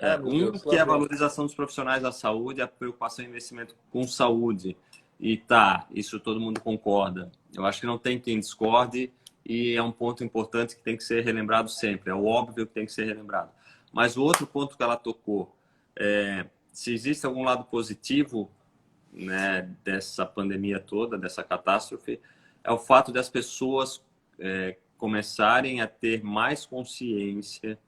meu
Um,
Deus,
que
lá
é a
vem.
valorização dos profissionais da saúde, a preocupação e investimento com saúde. E tá, isso todo mundo concorda. Eu acho que não tem quem discorde e é um ponto importante que tem que ser relembrado sempre. É o óbvio que tem que ser relembrado. Mas o outro ponto que ela tocou, se existe algum lado positivo, né, dessa pandemia toda, dessa catástrofe, é o fato das pessoas começarem a ter mais consciência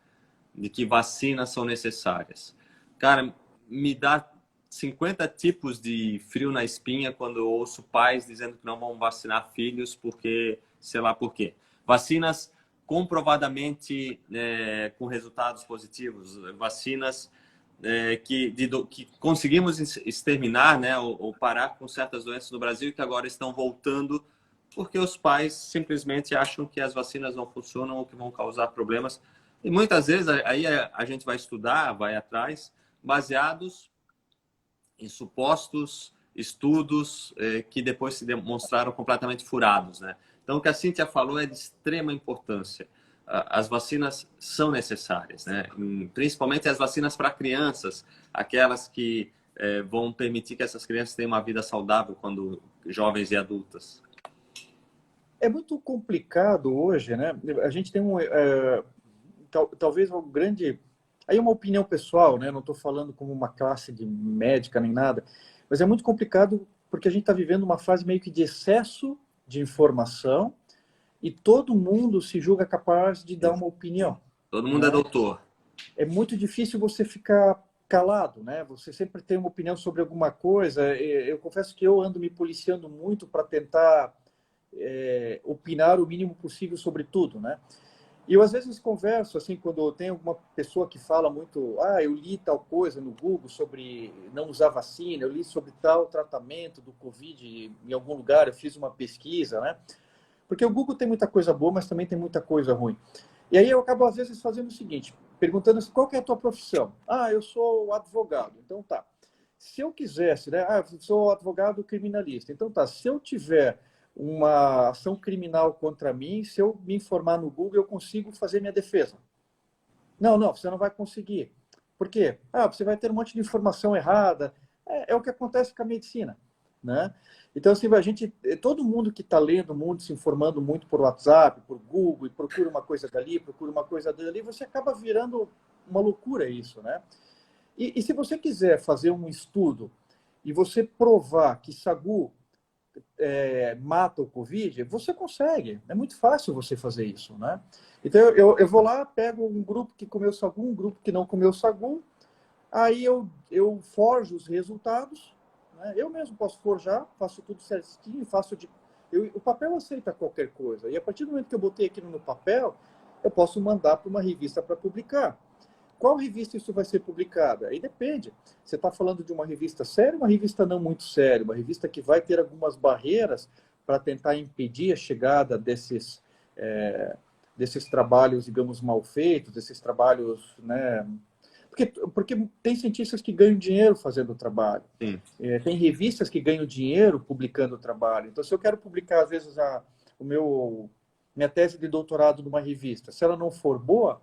de que vacinas são necessárias. Cara, me dá 50 tipos de frio na espinha quando eu ouço pais dizendo que não vão vacinar filhos porque, sei lá por quê. Vacinas comprovadamente com resultados positivos, vacinas que conseguimos exterminar, né, ou parar com certas doenças no Brasil e que agora estão voltando porque os pais simplesmente acham que as vacinas não funcionam ou que vão causar problemas. E muitas vezes aí a gente vai estudar, vai atrás, baseados em supostos estudos que depois se demonstraram completamente furados, né? Então, o que a Cíntia falou é de extrema importância. As vacinas são necessárias, né? Principalmente as vacinas para crianças, aquelas que vão permitir que essas crianças tenham uma vida saudável quando jovens e adultas.
É muito complicado hoje, né? A gente tem talvez um grande... Aí é uma opinião pessoal, né? Não estou falando como uma classe de médica nem nada, mas é muito complicado porque a gente está vivendo uma fase meio que de excesso de informação e todo mundo se julga capaz de dar uma opinião.
Todo mundo, né? É doutor.
É muito difícil você ficar calado, né? Você sempre tem uma opinião sobre alguma coisa. Eu confesso que eu ando me policiando muito para tentar opinar o mínimo possível sobre tudo, né? E eu às vezes converso assim quando tem alguma pessoa que fala muito, eu li tal coisa no Google sobre não usar vacina, eu li sobre tal tratamento do Covid em algum lugar, eu fiz uma pesquisa, né? Porque o Google tem muita coisa boa, mas também tem muita coisa ruim. E aí eu acabo, às vezes, fazendo o seguinte, perguntando assim, qual que é a tua profissão? Eu sou advogado. Então tá. Se eu quisesse, né? Eu sou advogado criminalista. Então tá, se eu tiver uma ação criminal contra mim, se eu me informar no Google, eu consigo fazer minha defesa. Não, você não vai conseguir. Por quê? Você vai ter um monte de informação errada. É o que acontece com a medicina, né? Então, assim, todo mundo que está lendo muito, se informando muito por WhatsApp, por Google, e procura uma coisa dali, procura uma coisa dali, você acaba virando uma loucura isso, né? E se você quiser fazer um estudo e você provar que sagu mata o Covid, você consegue. É muito fácil você fazer isso, né? Então, eu vou lá, pego um grupo que comeu sagu, um grupo que não comeu sagu, aí eu forjo os resultados. Eu mesmo posso forjar, faço tudo certinho, o papel aceita qualquer coisa. E a partir do momento que eu botei aquilo no papel, eu posso mandar para uma revista para publicar. Qual revista isso vai ser publicada? Aí depende. Você está falando de uma revista séria, uma revista não muito séria, uma revista que vai ter algumas barreiras para tentar impedir a chegada desses trabalhos, digamos, mal feitos, desses trabalhos, né? Porque tem cientistas que ganham dinheiro fazendo o trabalho. Tem revistas que ganham dinheiro publicando o trabalho. Então, se eu quero publicar, às vezes, minha tese de doutorado numa revista, se ela não for boa,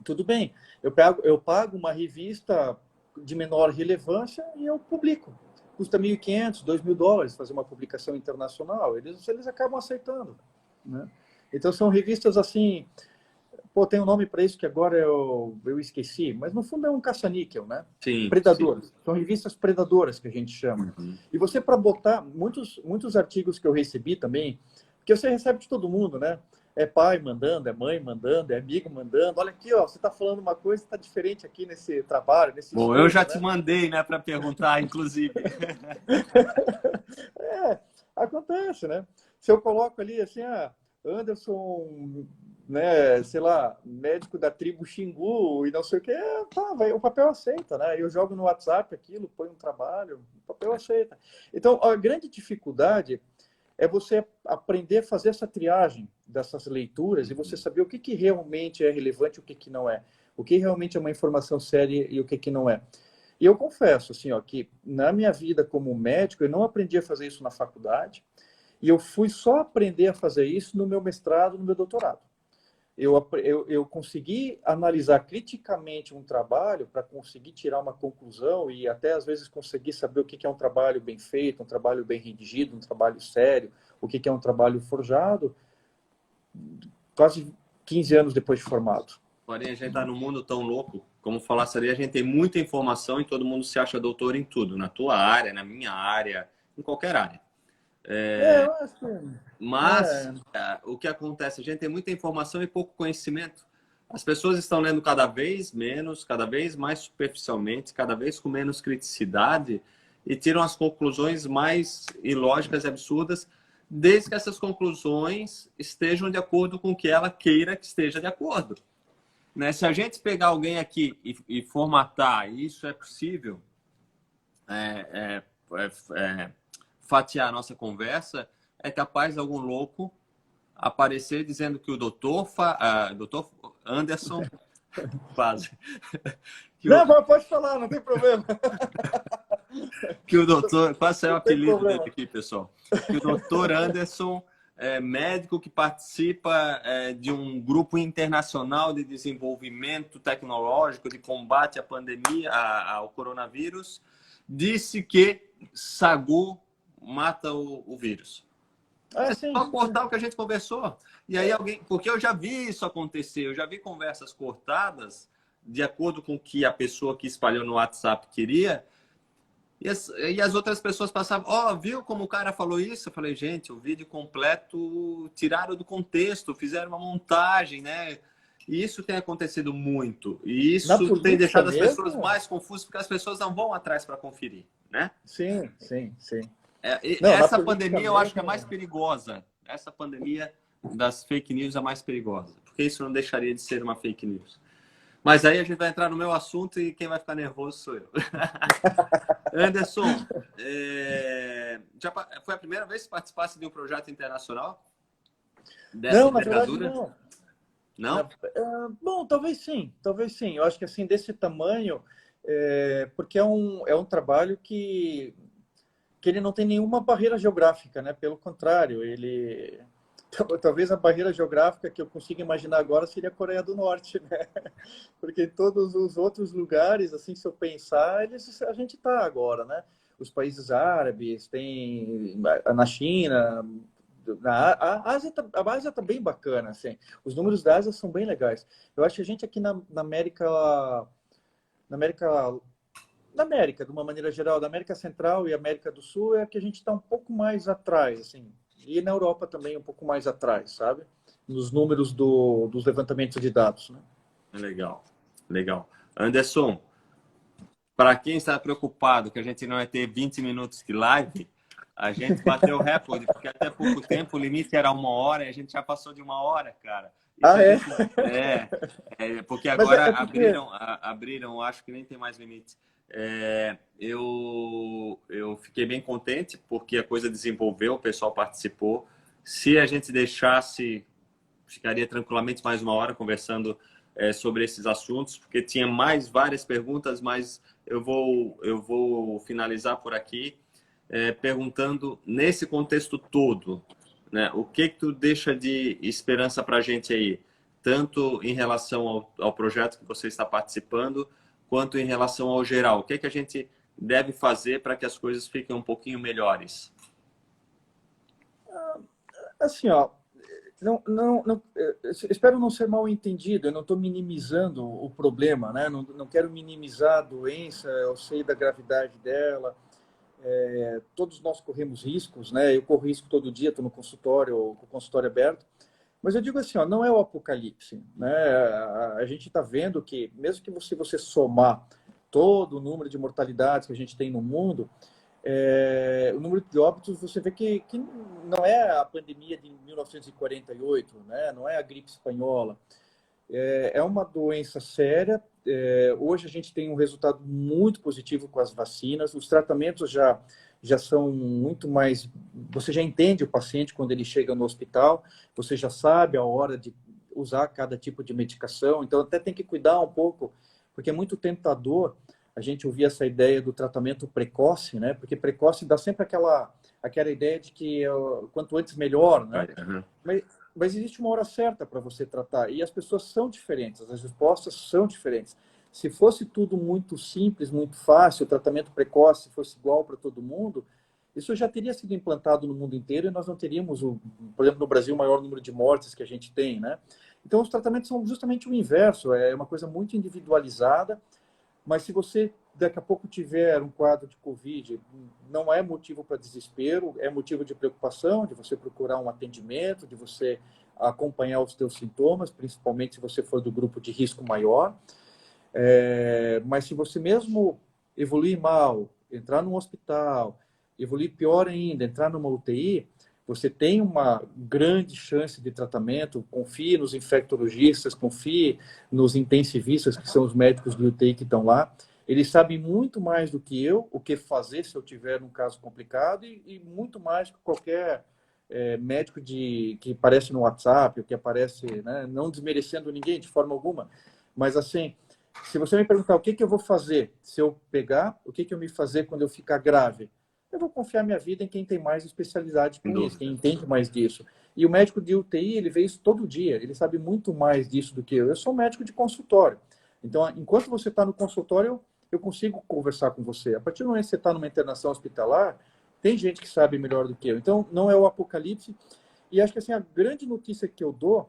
tudo bem. Eu pago uma revista de menor relevância e eu publico. Custa $1.500, $2.000 fazer uma publicação internacional. Eles acabam aceitando, né? Então, são revistas assim... tem um nome para isso que agora eu esqueci, mas no fundo é um caça-níquel, né?
Sim.
Predadoras.
Sim.
São revistas predadoras que a gente chama. E você, para botar muitos artigos que eu recebi também, porque você recebe de todo mundo, né? É pai mandando, é mãe mandando, é amigo mandando. Olha aqui, você está falando uma coisa que está diferente aqui nesse trabalho, nesse
Bom, estudo, eu já te mandei, né, para perguntar, inclusive.
Acontece, né? Se eu coloco ali assim, Anderson, né, sei lá, médico da tribo Xingu e não sei o que, o papel aceita, né? Eu jogo no WhatsApp aquilo, põe um trabalho, o papel aceita. Então, a grande dificuldade é você aprender a fazer essa triagem dessas leituras e você saber o que realmente é relevante e o que não é. O que realmente é uma informação séria e o que não é. E eu confesso, assim, que na minha vida como médico, eu não aprendi a fazer isso na faculdade e eu fui só aprender a fazer isso no meu mestrado, no meu doutorado. Eu consegui analisar criticamente um trabalho para conseguir tirar uma conclusão e até às vezes conseguir saber o que é um trabalho bem feito, um trabalho bem redigido, um trabalho sério, o que é um trabalho forjado, quase 15 anos depois de formado.
Porém, a gente está num mundo tão louco, como falasse ali, a gente tem muita informação e todo mundo se acha doutor em tudo, na tua área, na minha área, em qualquer área.
Eu acho que...
Mas o que acontece? A gente tem muita informação e pouco conhecimento. As pessoas estão lendo cada vez menos, cada vez mais superficialmente, cada vez com menos criticidade e tiram as conclusões mais ilógicas e absurdas, desde que essas conclusões estejam de acordo com o que ela queira que esteja de acordo. né? Se a gente pegar alguém aqui e formatar, e isso é possível, fatiar a nossa conversa, é capaz de algum louco aparecer dizendo que o doutor Anderson quase
Não, pode falar, não tem problema.
que o doutor, quase saiu o
Não tem
apelido dele
problema.
aqui, pessoal, que o doutor Anderson é médico que participa de um grupo internacional de desenvolvimento tecnológico de combate à pandemia, ao coronavírus, disse que sagu mata o vírus. É
Sim.
só cortar o que a gente conversou. E aí porque eu já vi isso acontecer, eu já vi conversas cortadas de acordo com o que a pessoa que espalhou no WhatsApp queria, e as outras pessoas passavam, viu como o cara falou isso? Eu falei, gente, o vídeo completo tiraram do contexto, fizeram uma montagem, né? E isso tem acontecido muito. E isso tem deixado as pessoas mais confusas, porque as pessoas não vão atrás para conferir, né?
Sim.
Não, essa pandemia eu acho que é mais perigosa. Essa pandemia das fake news é mais perigosa, porque isso não deixaria de ser uma fake news. Mas aí a gente vai entrar no meu assunto e quem vai ficar nervoso sou eu. Anderson, já foi a primeira vez que participasse de um projeto internacional dessa
Não, na verdade
envergadura?
não. Bom, talvez sim. Eu acho que assim, desse tamanho, porque é um trabalho que ele não tem nenhuma barreira geográfica, né? Pelo contrário, talvez a barreira geográfica que eu consigo imaginar agora seria a Coreia do Norte, né? Porque em todos os outros lugares, assim, se eu pensar, a gente está agora, né? Os países árabes, tem na China, a Ásia está bem bacana, assim. Os números da Ásia são bem legais. Eu acho que a gente aqui na América, de uma maneira geral, da América Central e América do Sul, é que a gente está um pouco mais atrás, assim. E na Europa também um pouco mais atrás, sabe? Nos números dos levantamentos de dados, né?
Legal. Anderson, para quem está preocupado que a gente não vai ter 20 minutos de live, a gente bateu o recorde, porque até pouco tempo o limite era 1 hora e a gente já passou de 1 hora, cara. Porque agora abriram, acho que nem tem mais limite. Eu fiquei bem contente porque a coisa desenvolveu, o pessoal participou. Se a gente deixasse, ficaria tranquilamente mais 1 hora conversando sobre esses assuntos, porque tinha várias perguntas, mas eu vou finalizar por aqui perguntando, nesse contexto todo, né, o que tu deixa de esperança para a gente aí, tanto em relação ao projeto que você está participando, quanto em relação ao geral? O que a gente deve fazer para que as coisas fiquem um pouquinho melhores?
Assim, espero não ser mal entendido, eu não estou minimizando o problema, né? Não quero minimizar a doença, eu sei da gravidade dela, todos nós corremos riscos, né? Eu corro risco todo dia, estou no consultório, com o consultório aberto, mas eu digo assim, não é o apocalipse, né? A gente está vendo que, mesmo que você somar todo o número de mortalidades que a gente tem no mundo, o número de óbitos, você vê que não é a pandemia de 1948, né? Não é a gripe espanhola. É uma doença séria. Hoje a gente tem um resultado muito positivo com as vacinas. Os tratamentos já são muito mais... Você já entende o paciente quando ele chega no hospital, você já sabe a hora de usar cada tipo de medicação. Então, até tem que cuidar um pouco, porque é muito tentador a gente ouvir essa ideia do tratamento precoce, né? Porque precoce dá sempre aquela ideia de que quanto antes melhor, né?
Uhum.
Mas existe uma hora certa para você tratar, e as pessoas são diferentes, as respostas são diferentes. Se fosse tudo muito simples, muito fácil, o tratamento precoce fosse igual para todo mundo, isso já teria sido implantado no mundo inteiro e nós não teríamos, por exemplo, no Brasil, o maior número de mortes que a gente tem, né? Então, os tratamentos são justamente o inverso, é uma coisa muito individualizada, mas se você daqui a pouco tiver um quadro de Covid, não é motivo para desespero, é motivo de preocupação, de você procurar um atendimento, de você acompanhar os seus sintomas, principalmente se você for do grupo de risco maior. Mas se você mesmo evoluir mal, entrar num hospital, evoluir pior ainda, entrar numa UTI, você tem uma grande chance de tratamento, confie nos infectologistas, confie nos intensivistas, que são os médicos do UTI que estão lá. Eles sabem muito mais do que eu o que fazer se eu tiver um caso complicado e muito mais que qualquer médico que aparece no WhatsApp, ou que aparece, né, não desmerecendo ninguém de forma alguma, mas assim, se você me perguntar o que eu vou fazer se eu pegar, o que eu me fazer quando eu ficar grave, eu vou confiar minha vida em quem tem mais especialidade com isso, quem entende mais disso. E o médico de UTI, ele vê isso todo dia, ele sabe muito mais disso do que eu. Eu sou médico de consultório. Então, enquanto você está no consultório, eu consigo conversar com você. A partir do momento que você está numa internação hospitalar, tem gente que sabe melhor do que eu. Então, não é o apocalipse. E acho que assim, a grande notícia que eu dou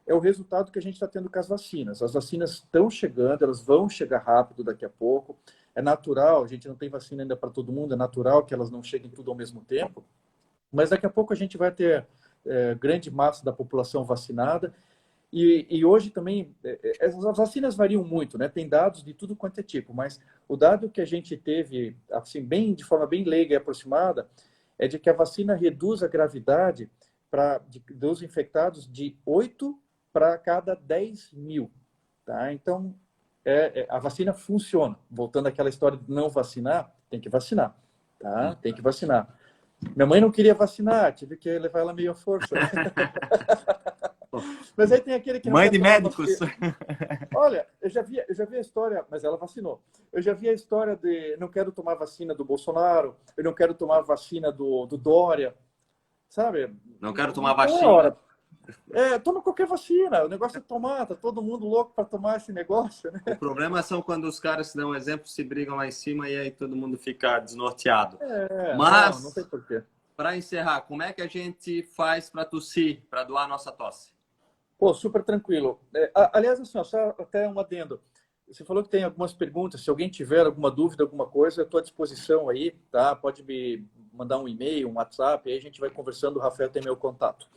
é o resultado que a gente está tendo com as vacinas. As vacinas estão chegando, elas vão chegar rápido daqui a pouco. É natural, a gente não tem vacina ainda para todo mundo, é natural que elas não cheguem tudo ao mesmo tempo. Mas daqui a pouco a gente vai ter grande massa da população vacinada. E hoje também, as vacinas variam muito, né? Tem dados de tudo quanto é tipo, mas o dado que a gente teve, assim, de forma bem leiga e aproximada, é de que a vacina reduz a gravidade dos infectados de 8 para cada 10 mil. Tá? Então, a vacina funciona. Voltando àquela história de não vacinar, tem que vacinar. Tá? Tem que vacinar. Minha mãe não queria vacinar, tive que levar ela meio à força. Mas aí tem aquele que não
Mãe
quer
de
tomar
médicos.
vacina. Olha, eu já vi a história, mas ela vacinou. Eu já vi a história de não quero tomar vacina do Bolsonaro, eu não quero tomar vacina do Dória, sabe?
Não quero tomar
Não é
vacina.
hora. Toma qualquer vacina. O negócio é tomar, tá todo mundo louco para tomar esse negócio, né?
O problema são quando os caras se dão um exemplo, se brigam lá em cima e aí todo mundo fica desnorteado. Mas,
não tem porquê.
para encerrar, como é que a gente faz para tossir, para doar nossa tosse?
Pô, super tranquilo. Aliás, assim, só até um adendo. Você falou que tem algumas perguntas. Se alguém tiver alguma dúvida, alguma coisa, eu estou à disposição aí, tá? Pode me mandar um e-mail, um WhatsApp, aí a gente vai conversando. O Rafael tem meu contato.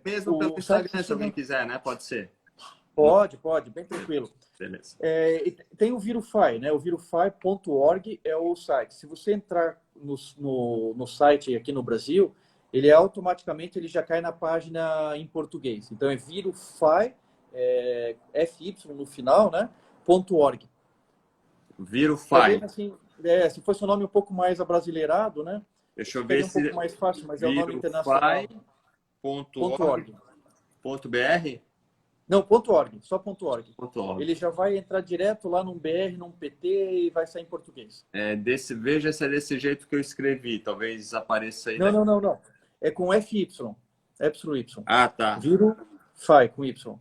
Mesmo pelo Instagram, se alguém quiser, né? Pode ser.
Pode, bem tranquilo.
Beleza.
Tem o Virufy, né? O virufy.org é o site. Se você entrar no site aqui no Brasil, ele automaticamente já cai na página em português. Então é Virufy, FY no final, né? .org.
Virufy.
Assim, se fosse um nome um pouco mais abrasileirado, né?
Deixa eu ver
um pouco mais fácil, mas é o nome internacional.
Virufy.org.br?
Não, .org, só .org.
.org.
Ele já vai entrar direto lá num BR, num PT e vai sair em português.
Veja se é desse jeito que eu escrevi. Talvez apareça aí.
Não. É com FY. Y.
Ah, tá.
Virufy, com Y.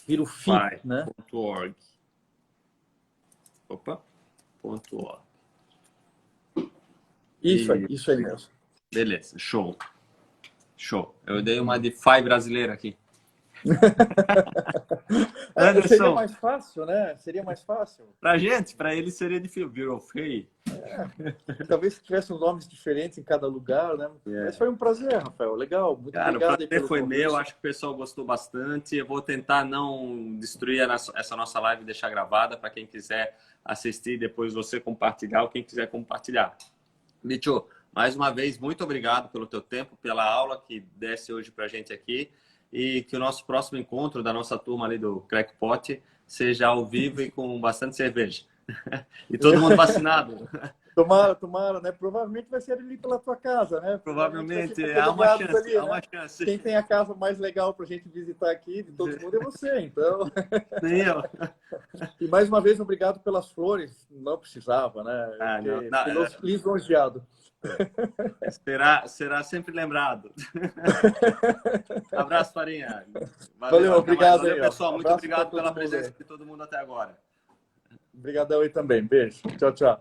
Virufy,
né?
.org. Opa. .org.
Isso aí mesmo.
Beleza, show. Eu dei uma de Fai brasileira aqui.
Anderson, seria mais fácil, né? Seria mais fácil.
Pra gente, pra ele seria difícil. Virufy.
Talvez tivesse nomes diferentes em cada lugar, né? Mas foi um prazer, Rafael. Legal. Muito obrigado.
O prazer foi meu. Acho que o pessoal gostou bastante. Eu vou tentar não destruir essa nossa live e deixar gravada para quem quiser assistir, depois você compartilhar ou quem quiser compartilhar. Micho, mais uma vez, muito obrigado pelo teu tempo, pela aula que desse hoje pra gente aqui. E que o nosso próximo encontro da nossa turma ali do Crackpot seja ao vivo e com bastante cerveja. E todo mundo vacinado.
Tomara, né? Provavelmente vai ser ali pela tua casa, né?
Provavelmente há uma chance, ali, há uma chance.
Quem tem a casa mais legal pra gente visitar aqui de todo mundo é você, então.
Nem eu.
E mais uma vez, obrigado pelas flores. Não precisava, né? Lisonjeado.
Será sempre lembrado. Abraço, Farinha.
Valeu, obrigado.
Valeu, pessoal. Muito obrigado pela presença de todo mundo até agora.
Obrigadão aí também. Beijo. Tchau.
Tchau.